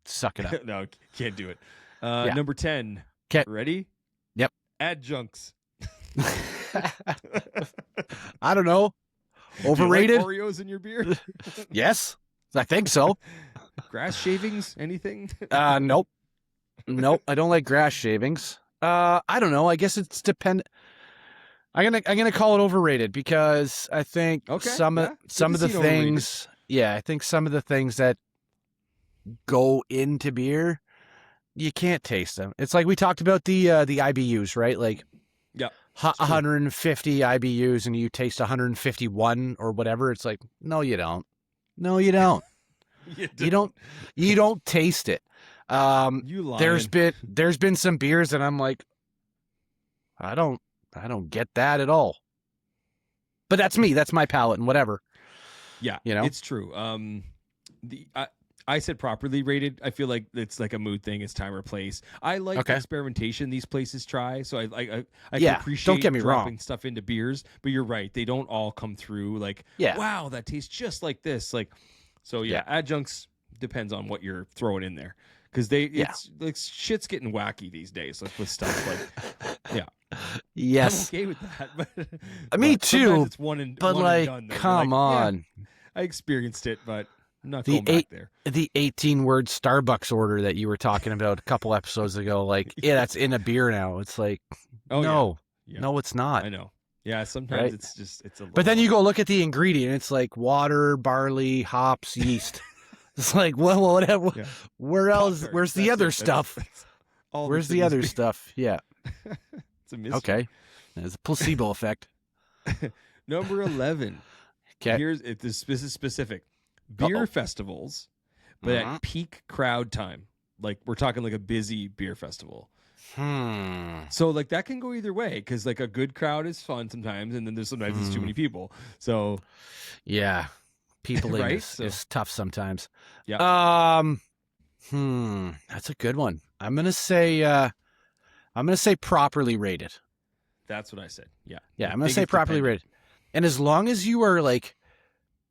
suck it up. No, can't do it. Yeah. Number 10. 'Kay. Ready? Yep. Adjuncts. I don't know. Overrated? Do you like Oreos in your beer? Yes, I think so. Grass shavings? Anything? Nope. Nope. I don't like grass shavings. I don't know. I guess it's dependent. I'm gonna call it overrated because I think some of the things. Yeah, I think some of the things that go into beer, you can't taste them. It's like we talked about the IBUs, right? Like, 150 IBUs, and you taste 151 or whatever. It's like, no, you don't. No, you don't. You don't taste it. You lying. There's been some beers that I'm like, I don't get that at all. But that's me. That's my palate and whatever. Yeah, you know, it's true. I said properly rated. I feel like it's like a mood thing. It's time or place. I like the experimentation these places try. So I can appreciate don't get me dropping wrong. stuff into beers. But you're right. They don't all come through like, wow, that tastes just like this. Like, so adjuncts depends on what you're throwing in there. Because it's like shit's getting wacky these days, like with stuff like, yes, I'm okay with that. But me too. It's one and like, done. Come on. Yeah, I experienced it, but I'm not going back there. The 18-word Starbucks order that you were talking about a couple episodes ago, like, that's in a beer now. It's like, no, it's not. I know. Yeah, sometimes it's just it's a. But then you go look at the ingredient. It's like water, barley, hops, yeast. It's like, well, whatever. Yeah. Where else? Where's the other stuff? Where's the other stuff? Yeah. It's a mystery. Okay. There's a placebo effect. Number 11. Okay. This is specific. Beer festivals, but at peak crowd time. Like, we're talking like a busy beer festival. So, like, that can go either way, because, like, a good crowd is fun sometimes, and then there's sometimes it's too many people. So, yeah. People right? is tough sometimes. Yeah. That's a good one. I'm gonna say properly rated. That's what I said. Yeah. Yeah, I'm gonna say properly rated. And as long as you are like,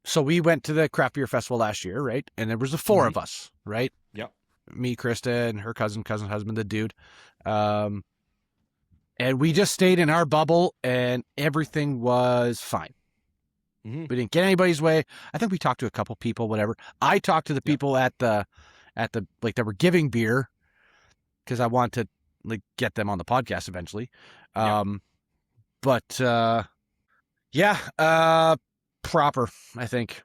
so we went to the craft beer festival last year, right? And there was the four of us, right? Yep. Me, Krista, and her cousin husband, the dude. And we just stayed in our bubble, and everything was fine. We didn't get anybody's way. I think we talked to a couple people, whatever. I talked to the people at the like that were giving beer because I want to like get them on the podcast eventually. But proper, I think.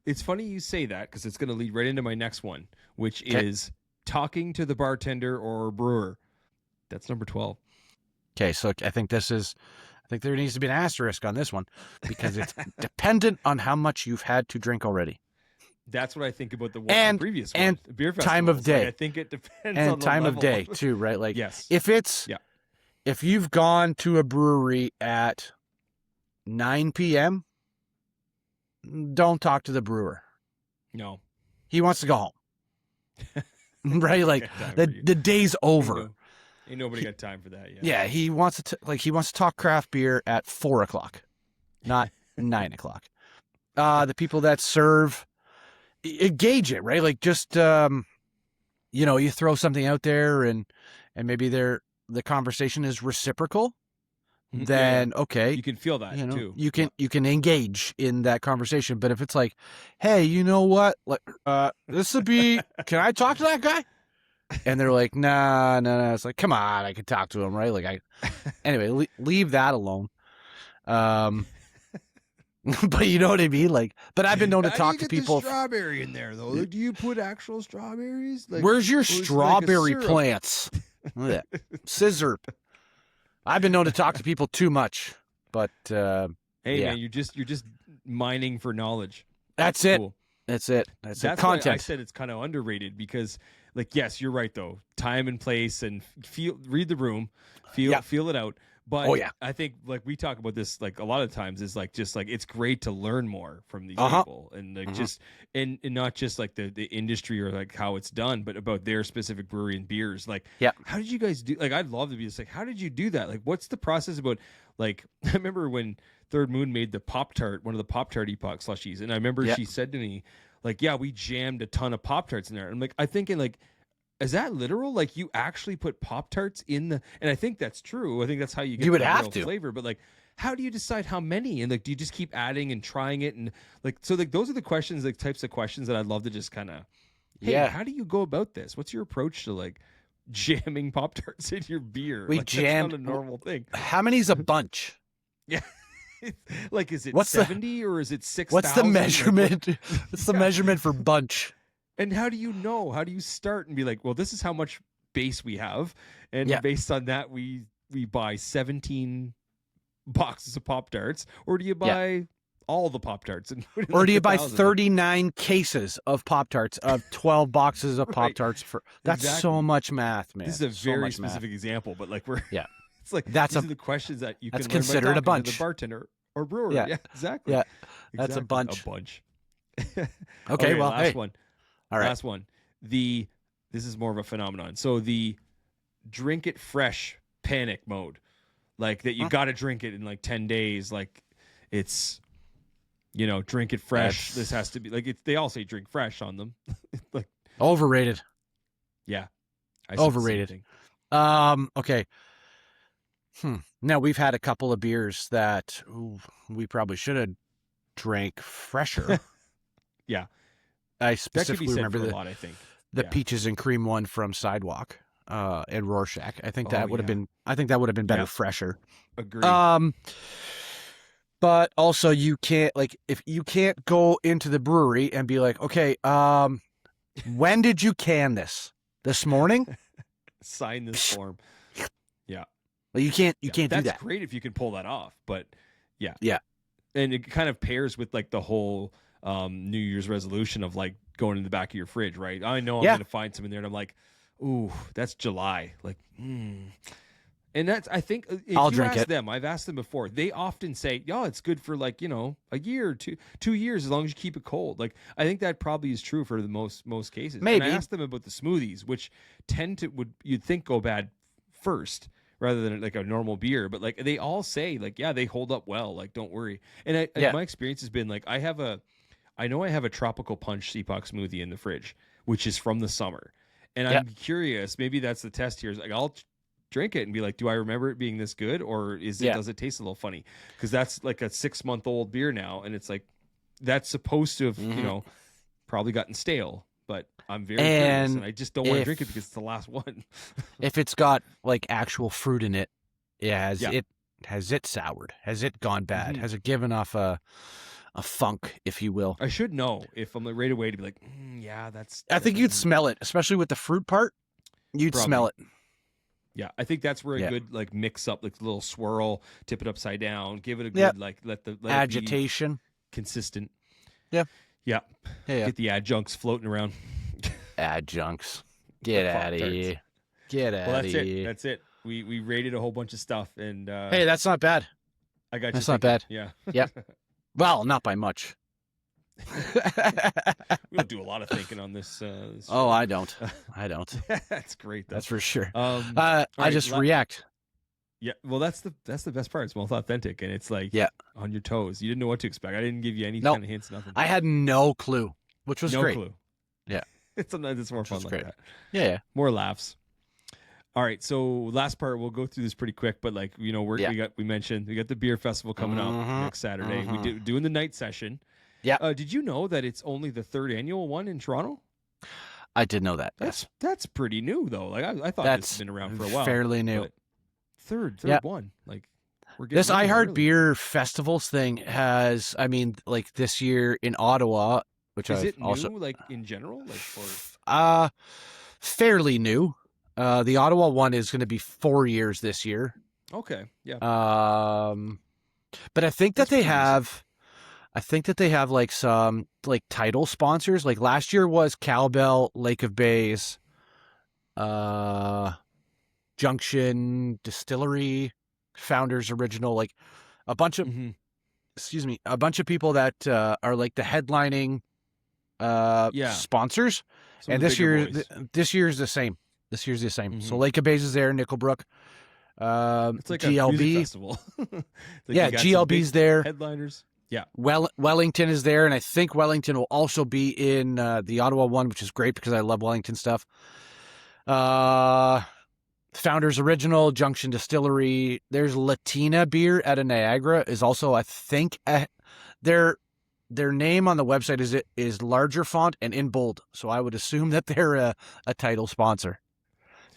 It's funny you say that because it's going to lead right into my next one, which is talking to the bartender or brewer. That's number 12. Okay, so I think there needs to be an asterisk on this one because it's dependent on how much you've had to drink already. That's what I think about the previous one. And beer time of day. Like, I think it depends and on the time level. of day too, right? Like, yes. If you've gone to a brewery at 9 p.m., don't talk to the brewer. No. He wants to go home. Right? Like, the day's over. Ain't nobody got time for that yet. Yeah, he wants to talk craft beer at 4:00, not 9:00. The people that serve, gauge it, right? Like, just you throw something out there and maybe the conversation is reciprocal. Then okay, you can feel that too. You can engage in that conversation. But if it's like, hey, you know what? This would be. Can I talk to that guy? And they're like, nah. It's like, come on, I can talk to him, right? Like, anyway, leave that alone. But you know what I mean? Like, but I've been known to talk to people. Strawberry in there though. Do you put actual strawberries? Like, where's your strawberry plants? Scissor. I've been known to talk to people too much, but hey, man, you're just mining for knowledge. That's it. Cool. That's it. That's it. Content. Why I said it's kind of underrated because, like, yes, you're right though. Time and place and read the room, feel it out. But I think, like, we talk about this like a lot of times is like just like it's great to learn more from these people and like just and not just like the industry or like how it's done, but about their specific brewery and beers. Like, how did you guys do? Like, I'd love to be just like, how did you do that? Like, what's the process about? Like, I remember when Third Moon made the Pop-Tart, one of the Pop-Tart epoch slushies, and I remember she said to me, like, yeah, we jammed a ton of Pop-Tarts in there. And I'm like, I thinking like, is that literal? Like, you actually put Pop-Tarts in the, and I think that's true. I think that's how you get the real have to flavor. But like, how do you decide how many? And like, do you just keep adding and trying it? And like, so like, those are the questions, like types of questions that I'd love to just kind of, hey, how do you go about this? What's your approach to like jamming Pop-Tarts in your beer? We like, jammed that's not a normal thing. How many's a bunch? Yeah. Like, is it What's 70 or is it 6,000? What's the measurement? Like, What's the measurement for bunch? And how do you know? How do you start and be like, well, this is how much base we have. And based on that, we buy 17 boxes of Pop-Tarts, or do you buy all the Pop-Tarts? Or do you buy 39 cases of Pop-Tarts of 12 boxes of Pop-Tarts for that's so much math, man. This is a very specific example, but like it's like these are the questions that you can learn considered by a bunch. to the bartender or brewer. Yeah, exactly. Yeah, that's a bunch. Okay, well, last one. All right, last one. This is more of a phenomenon. So the drink it fresh panic mode, like that you got to drink it in like 10 days. Like it's, drink it fresh. This has to be like they all say drink fresh on them. Like overrated. Yeah. Overrated. Okay. Now we've had a couple of beers that we probably should have drank fresher. Yeah. I specifically remember I think. The peaches and cream one from Sidewalk and Rorschach. I think that would have been better fresher. Agreed. But also you can't if you can't go into the brewery and be like, okay, when did you can this? This morning? Sign this form. Yeah. Well, you can't do that. That's great if you can pull that off, but yeah. Yeah. And it kind of pairs with like the whole New Year's resolution of like going in the back of your fridge, right? I know I'm going to find some in there, and I'm like, ooh, that's July. Like, And that's, I think, if I'll you drink ask it. them, I've asked them before, they often say, it's good for like, a year or 2 years, as long as you keep it cold. Like, I think that probably is true for the most cases. Maybe. And I asked them about the smoothies, which you'd think go bad first rather than like a normal beer. But like, they all say like, they hold up well. Like, don't worry. And my experience has been like, I know I have a tropical punch CPOC smoothie in the fridge, which is from the summer. And I'm curious, maybe that's the test here. Is like, I'll drink it and be like, do I remember it being this good, or does it taste a little funny? Because that's like a 6-month-old beer now, and it's like that's supposed to have probably gotten stale. But I'm very curious, and I just don't want to drink it because it's the last one. If it's got like actual fruit in it, has it soured? Has it gone bad? Has it given off a funk, if you will? I should know if I'm like right away to be like, that's. I think you'd smell it, especially with the fruit part. You'd smell it. Yeah, I think that's where a good like mix up, like a little swirl, tip it upside down, give it a good like let agitation, it be consistent. Yeah. Get the adjuncts floating around. Adjuncts, get out of here. Get out of here. That's it. We rated a whole bunch of stuff, and hey, that's not bad. I got you. That's not bad. Yeah. Yeah. Well, not by much. We don't do a lot of thinking on this. Oh, I don't. That's great. That's for sure. I just react. Yeah, well, that's the best part. It's most authentic, and it's like on your toes. You didn't know what to expect. I didn't give you any kind of hints. Nothing. I had no clue, which was great. No clue. Yeah, sometimes it's more fun like that. Yeah, more laughs. All right, so last part, we'll go through this pretty quick, but like we mentioned we got the beer festival coming up next Saturday. We doing the night session. Yeah. Did you know that it's only the 3rd annual one in Toronto? I did know that. That's pretty new though. Like I thought this has been around for a while. Fairly new. Third one. Like we're getting this iHeart Beer Festivals thing has. I mean, like this year in Ottawa, which is it also new, like in general, like fairly new. The Ottawa one is going to be 4 years this year. Okay. Yeah. But I think that they have. I think that they have like some like title sponsors. Like last year was Cowbell, Lake of Bays, Junction Distillery, Founders Original, like a bunch of a bunch of people that are like the headlining sponsors. And this year's the same. This year's the same. So Lake of Bays is there, Nickelbrook. It's like GLB. a music festival. GLB's there. Headliners. Yeah. Wellington is there, and I think Wellington will also be in the Ottawa one, which is great because I love Wellington stuff. Founders Original, Junction Distillery. There's Latina Beer out of Niagara is also, I think, their name on the website is larger font and in bold. So I would assume that they're a title sponsor.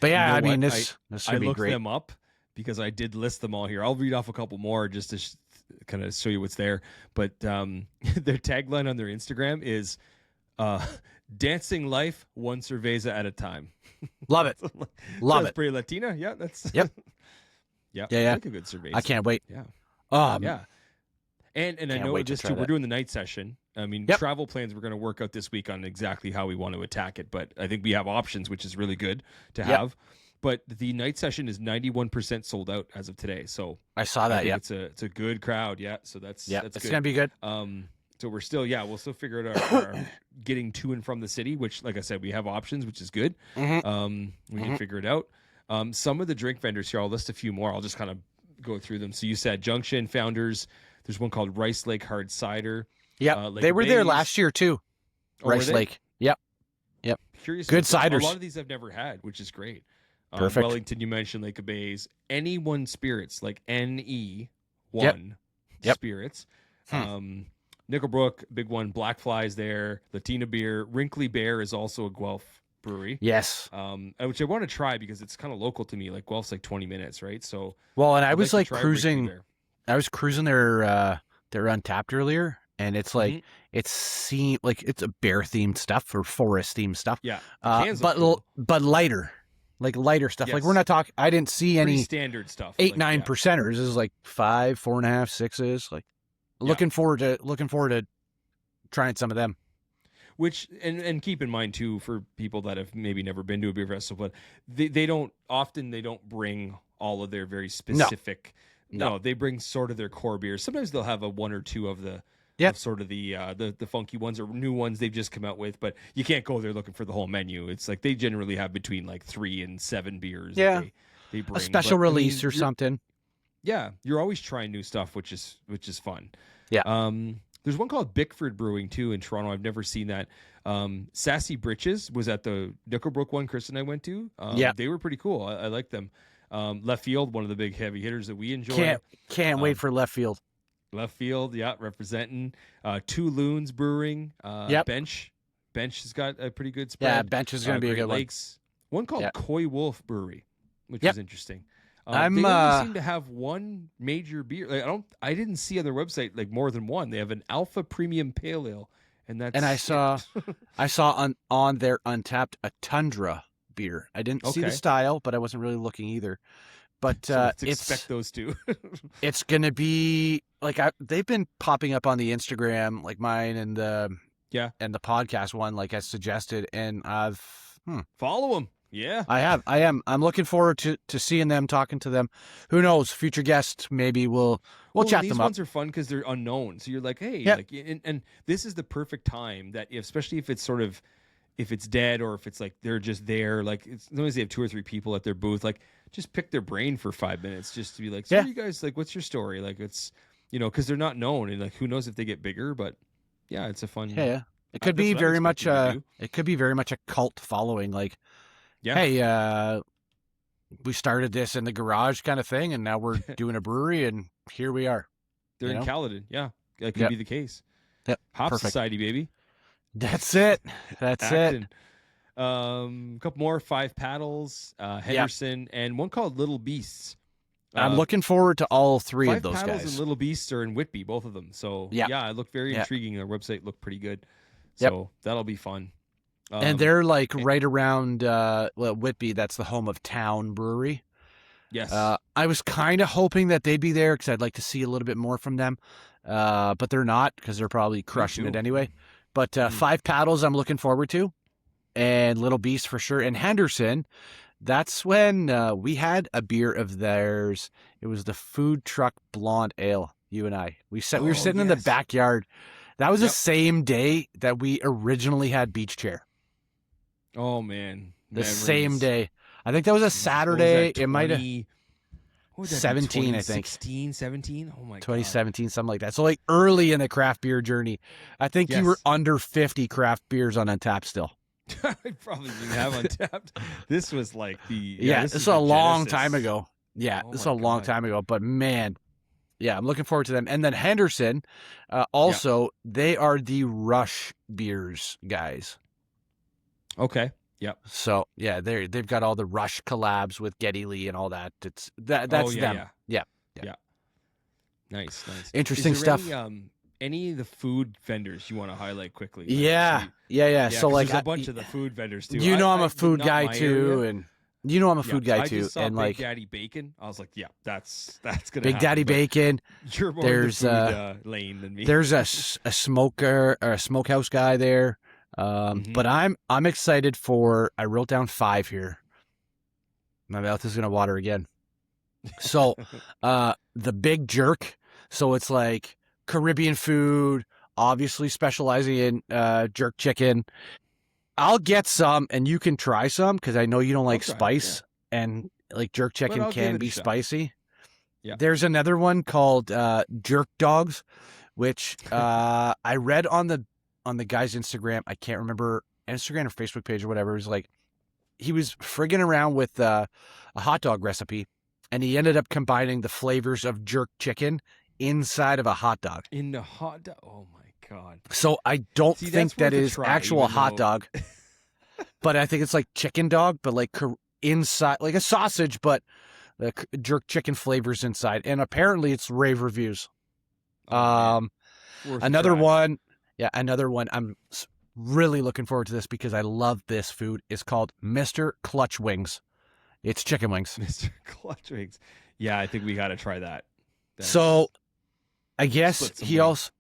But yeah, I mean, this should be great. I looked them up because I did list them all here. I'll read off a couple more just to kind of show you what's there. But their tagline on their Instagram is dancing life one cerveza at a time. Love it. Love it. Pretty Latina. Yeah, that's yep. Yeah. Like a good cerveza. I can't wait. Yeah. Yeah. And I know just too, we're doing the night session. I mean, travel plans we're going to work out this week on exactly how we want to attack it, but I think we have options, which is really good to have. But the night session is 91% sold out as of today. So I saw that. It's a good crowd. Yeah. So that's it's good. Gonna be good. So we're still we'll still figure out our getting to and from the city, which, like I said, we have options, which is good. Mm-hmm. We can figure it out. Some of the drink vendors here, I'll list a few more. I'll just kind of go through them. So you said Junction, Founders. There's one called Rice Lake Hard Cider. Yeah, they were there last year too. Rice Lake. Yep. Curious. Good ciders. A lot of these I've never had, which is great. Perfect. Wellington, you mentioned Lake of Bays. NE1 Spirits, like NE1 Spirits. Nickelbrook, big one. Black Flies there. Latina Beer. Wrinkly Bear is also a Guelph brewery. Yes. Which I want to try because it's kind of local to me. Like Guelph's like 20 minutes, right? So. Well, and I was like cruising. I was cruising their Untapped earlier, and it's like it seemed like it's a bear themed stuff or forest themed stuff. Yeah. But lighter. Like lighter stuff. Yes. Like we're not talking. I didn't see any standard stuff. 8-9 percenters. This is like 5, 4.5, 6s. Like looking forward to trying some of them. Which and keep in mind too, for people that have maybe never been to a beer festival, but they don't bring all of their very specific. No, they bring sort of their core beers. Sometimes they'll have a one or two of the. Of sort of the funky ones or new ones they've just come out with, but you can't go there looking for the whole menu. It's like they generally have between like 3 and 7 beers. Yeah, they bring a special release or something. Yeah, you're always trying new stuff, which is fun. Yeah. There's one called Bickford Brewing too in Toronto. I've never seen that. Sassy Britches was at the Nickelbrook one Chris and I went to. They were pretty cool. I like them. Left Field, one of the big heavy hitters that we enjoy. Can't wait for Left Field. Left Field, representing. Two Loons Brewing. Bench has got a pretty good spread. Yeah, Bench is going to be a good Lakes. One called Coy Wolf Brewery, which is interesting. They only seem to have one major beer. Like, I didn't see on their website like more than one. They have an Alpha Premium Pale Ale, and that's. And I saw on their Untapped a Tundra beer. I didn't see the style, but I wasn't really looking either. But so expect those two. It's gonna be like they've been popping up on the Instagram, like mine and the podcast one, like I suggested, and I've follow them. Yeah, I am. I'm looking forward to seeing them, talking to them. Who knows? Future guests, maybe we'll chat them up. These ones are fun because they're unknown. So you're like, hey, and this is the perfect time that especially if it's sort of if it's dead or if it's like they're just there, like as long as they have 2 or 3 people at their booth, like. Just pick their brain for 5 minutes just to be like, so you guys, like, what's your story? Like, it's, because they're not known and like, who knows if they get bigger, but it's a fun. Yeah. It could be very much a cult following. Like, hey, we started this in the garage kind of thing and now we're doing a brewery and here we are. They're in Caledon. Yeah. That could be the case. Yep. Hop Society, baby. That's it. That's it. A couple more 5 Paddles, Henderson, and one called Little Beasts. I'm looking forward to all 3 of those guys. 5 Paddles and Little Beasts are in Whitby, both of them. So it looked very intriguing. Their website looked pretty good. So that'll be fun. And they're like right around Whitby. That's the home of Town Brewery. Yes. I was kind of hoping that they'd be there because I'd like to see a little bit more from them. But they're not because they're probably crushing it anyway. But 5 Paddles I'm looking forward to. And Little Beast for sure. And Henderson, that's when we had a beer of theirs. It was the Food Truck Blonde Ale, you and I. We were sitting in the backyard. That was the same day that we originally had Beach Chair. Oh, man. The same day. I think that was a Saturday. It might have... 17, I think. 16, 17? Oh, my God. 2017, something like that. So, like, early in the craft beer journey. I think you were under 50 craft beers on Untapped still. I probably didn't have Untapped. This was like this is a long time ago. Yeah, Oh this is my a long God. time ago. But man, yeah, I'm looking forward to them. And then Henderson, also, they are the Rush beers guys. Okay. Yep. So yeah, they've got all the Rush collabs with Geddy Lee and all that. That's them. Yeah. Nice. Interesting Is there stuff. Any of the food vendors you want to highlight quickly? Like, Yeah. So like there's a bunch of the food vendors too. I'm a food guy too, and I'm a food guy I too. just saw And Big like Daddy Bacon, I was like, yeah, that's gonna Big happen, Daddy but Bacon. You're more There's in the food lane than me. There's a smoker or a smokehouse guy there. But I'm excited for. I wrote down 5 here. My mouth is gonna water again. So, the Big Jerk. So it's like Caribbean food, obviously specializing in jerk chicken. I'll get some, and you can try some because I know you don't like spice, and like jerk chicken can be spicy. Yeah. There's another one called Jerk Dogs, which I read on the guy's Instagram. I can't remember Instagram or Facebook page or whatever. It was like he was frigging around with a hot dog recipe, and he ended up combining the flavors of jerk chicken inside of a hot dog. In the hot dog. Oh my God. So I don't think that is actual hot dog, but I think it's like chicken dog, but like inside, like a sausage, but the jerk chicken flavors inside. And apparently it's rave reviews. Another one. I'm really looking forward to this because I love this food. It's called Mr. Clutch Wings. It's chicken wings. Mr. Clutch Wings. Yeah, I think we got to try that. So I guess he also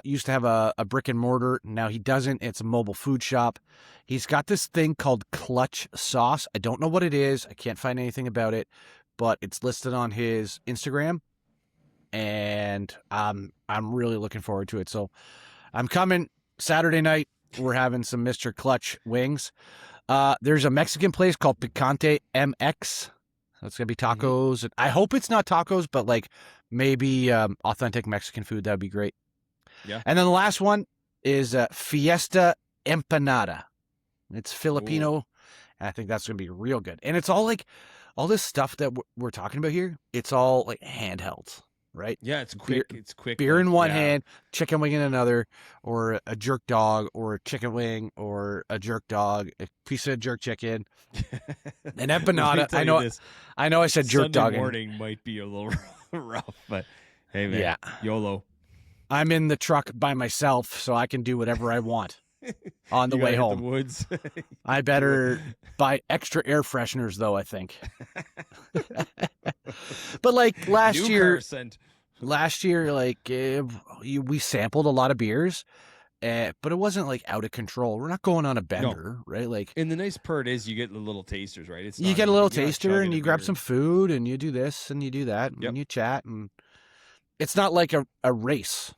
used to have a brick and mortar. Now he doesn't. It's a mobile food shop. He's got this thing called Clutch Sauce. I don't know what it is. I can't find anything about it, but it's listed on his Instagram, and I'm really looking forward to it. So I'm coming Saturday night. We're having some Mr. Clutch wings. There's a Mexican place called Picante MX. So it's gonna be tacos. And I hope it's not tacos, but like maybe authentic Mexican food. That'd be great. Yeah. And then the last one is Fiesta Empanada. It's Filipino. And I think that's gonna be real good. And it's all like all this stuff that we're talking about here. It's all like handhelds, right? Yeah, it's quick. It's quick. Beer in one hand, chicken wing in another, or a jerk dog, or a chicken wing, or a jerk dog, a piece of jerk chicken, an empanada. I know. I said jerk dog. Sunday morning might be a little rough, but hey, man, YOLO. I'm in the truck by myself, so I can do whatever I want on the way home. The woods. I better buy extra air fresheners, though. I think. But like last year, like we sampled a lot of beers, but it wasn't like out of control. We're not going on a bender, right? Like, and the nice part is you get the little tasters, right? You get a little taster, and you grab some food, and you do this, and you do that, and you chat, and it's not like a race.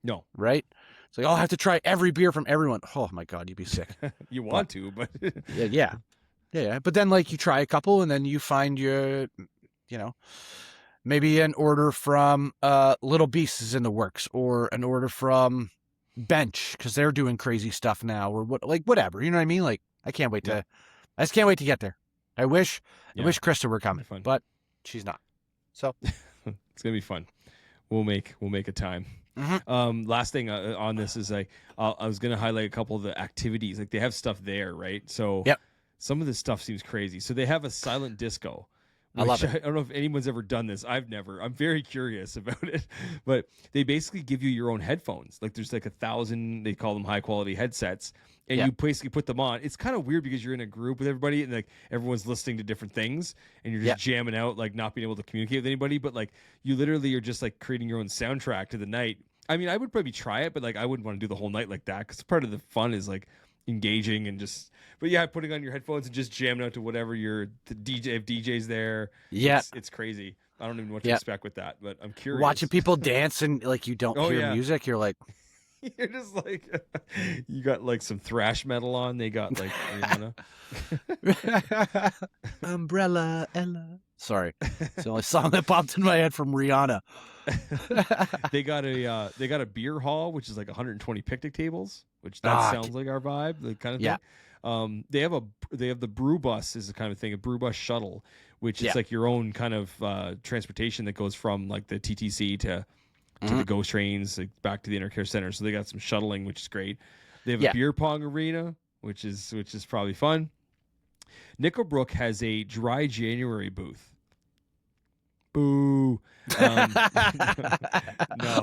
No, right? It's like, oh, I have to try every beer from everyone. Oh my God, you'd be sick. You want to, but yeah. But then like you try a couple, and then you find maybe an order from Little Beast is in the works, or an order from Bench because they're doing crazy stuff now, or whatever. You know what I mean? Like I just can't wait to get there. I wish Krista were coming, but she's not. So it's gonna be fun. We'll make a time. Last thing on this is I was gonna highlight a couple of the activities. Like they have stuff there, right? So some of this stuff seems crazy. So they have a silent disco. I love it. I don't know if anyone's ever done this. I've never. I'm very curious about it. But they basically give you your own headphones. Like there's like 1,000, they call them high quality headsets. And you basically put them on. It's kind of weird because you're in a group with everybody and like everyone's listening to different things and you're just jamming out, like not being able to communicate with anybody. But like you literally are just like creating your own soundtrack to the night. I mean, I would probably try it, but like I wouldn't want to do the whole night like that because part of the fun is like engaging and just. But yeah, putting on your headphones and just jamming out to whatever the DJ, if DJ's there. Yeah, it's crazy. I don't even know what to expect with that, but I'm curious. Watching people dance and like you don't hear music, you're like, You're just like, you got like some thrash metal on. They got like Rihanna. Umbrella Ella. Sorry, it's the only song that popped in my head from Rihanna. They got a beer hall, which is like 120 picnic tables, which that sounds like our vibe, the kind of thing. They have the brew bus is the kind of thing, a brew bus shuttle, which is like your own kind of transportation that goes from like the TTC to the ghost trains, like back to the Intercare Center. So they got some shuttling, which is great. They have a beer pong arena, which is probably fun. Nickelbrook has a dry January booth. Boo. No.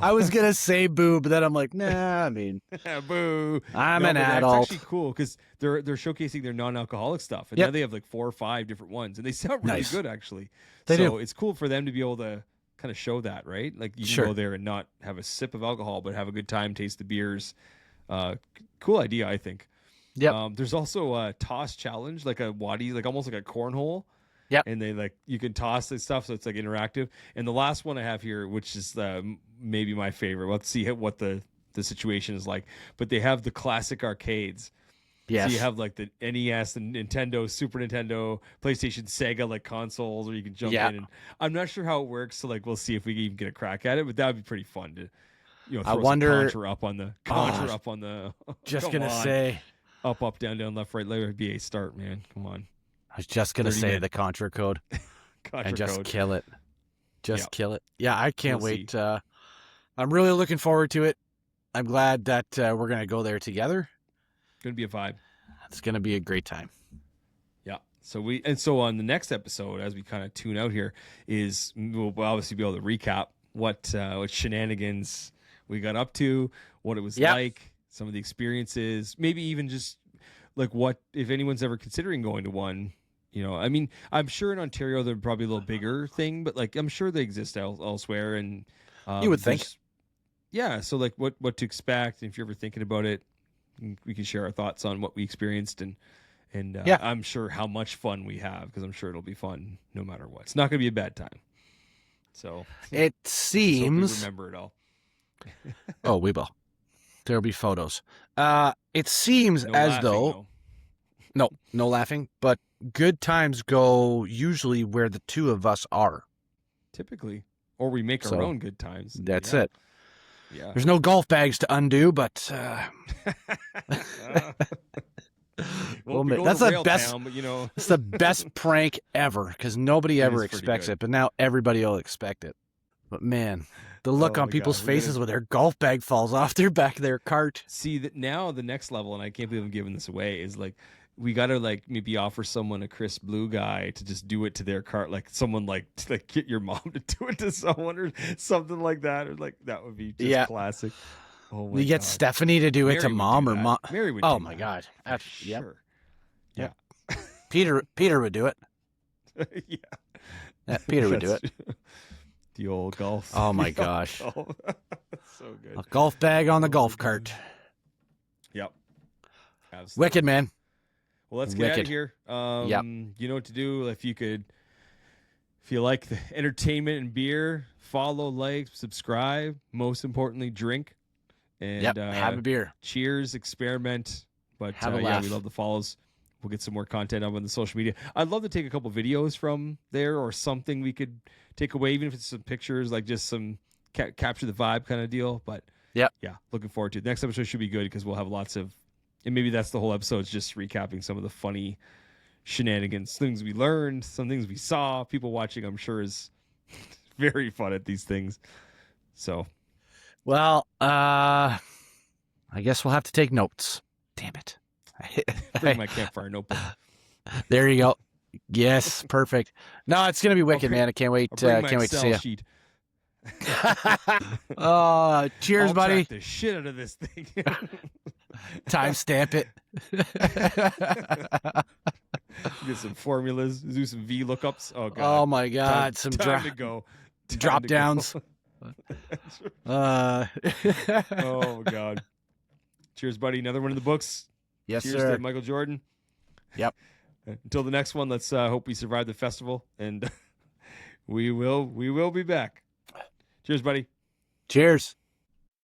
I was gonna say boo, but then I'm like, nah. I mean, boo. I'm an adult. It's actually cool because they're showcasing their non-alcoholic stuff, and now they have like 4 or 5 different ones, and they sound really good actually. They do. It's cool for them to be able to kind of show that, right? Like you can go there and not have a sip of alcohol, but have a good time, taste the beers. Cool idea, I think. Yeah. There's also a toss challenge, like a wadi, like almost like a cornhole. Yeah. And they like you can toss this stuff, so it's like interactive. And the last one I have here, which is maybe my favorite. Let's see what the situation is like. But they have the classic arcades. Yes. So you have like the NES, the Nintendo, Super Nintendo, PlayStation, Sega like consoles, or you can jump in. And I'm not sure how it works, so like we'll see if we can even get a crack at it. But that would be pretty fun to, throw I wonder some contra up on the. Just gonna say up, down, left, right. Let it be a start, man. Come on. I was just gonna say the Contra code and just kill it. Kill it. Yeah, I can't wait. I'm really looking forward to it. I'm glad that we're gonna go there together. Gonna be a vibe. It's gonna be a great time. Yeah. So on the next episode, as we kind of tune out here, we'll obviously be able to recap what shenanigans we got up to, what it was like, some of the experiences, maybe even just like what if anyone's ever considering going to one. I mean, I'm sure in Ontario they're probably a little bigger thing, but like I'm sure they exist elsewhere, and you would think, So like what to expect, and if you're ever thinking about it, we can share our thoughts on what we experienced, and I'm sure how much fun we have, because I'm sure it'll be fun no matter what. It's not going to be a bad time. So it seems remember it all. Oh, we will. There'll be photos. It seems though. No laughing, but good times go usually where the two of us are. Typically. Or we make our own good times. That's it. Yeah. There's no golf bags to undo, but that's the best. Town, but, it's the best prank ever, because nobody ever expects it, but now everybody will expect it. But man, the look on people's faces when their golf bag falls off their back of their cart. See that now the next level, and I can't believe I'm giving this away, is like we got to like maybe offer someone a Chris Blue guy to just do it to their cart, like someone like get your mom to do it to someone or something like that, or like that would be just classic. Oh my you get God. Stephanie to do it to mom, or mom. Mary would. Oh my God! Sure. Yeah. Peter would do it. Yeah, Peter would do it. The old golf. Oh my gosh! So good. A golf bag on the golf cart. Yep. Absolutely. Wicked, man. Well, let's get out of here. You know what to do. If you like the entertainment and beer, follow, like, subscribe. Most importantly, drink. And have a beer. Cheers, experiment. But have a laugh. We love the follows. We'll get some more content up on the social media. I'd love to take a couple videos from there, or something we could take away, even if it's some pictures, like just some capture the vibe kind of deal. But yeah, looking forward to it. The next episode should be good, because we'll have lots of, and maybe that's the whole episode, is just recapping some of the funny shenanigans, things we learned, some things we saw. People watching, I'm sure, is very fun at these things. So, well, I guess we'll have to take notes. Damn it. Bring my campfire notebook. There you go. Yes, perfect. No, it's gonna be wicked, man. I can't wait. Can't wait to see you. Sheet. Cheers, I'll buddy. track the shit out of this thing. Timestamp it. Get some formulas. Do some V lookups. Oh god. Oh my god. Some time to go. Drop downs. Oh god. Cheers, buddy. Another one in the books. Yes, Cheers sir. to Michael Jordan. Yep. Until the next one, let's hope we survive the festival, and we will be back. Cheers, buddy. Cheers.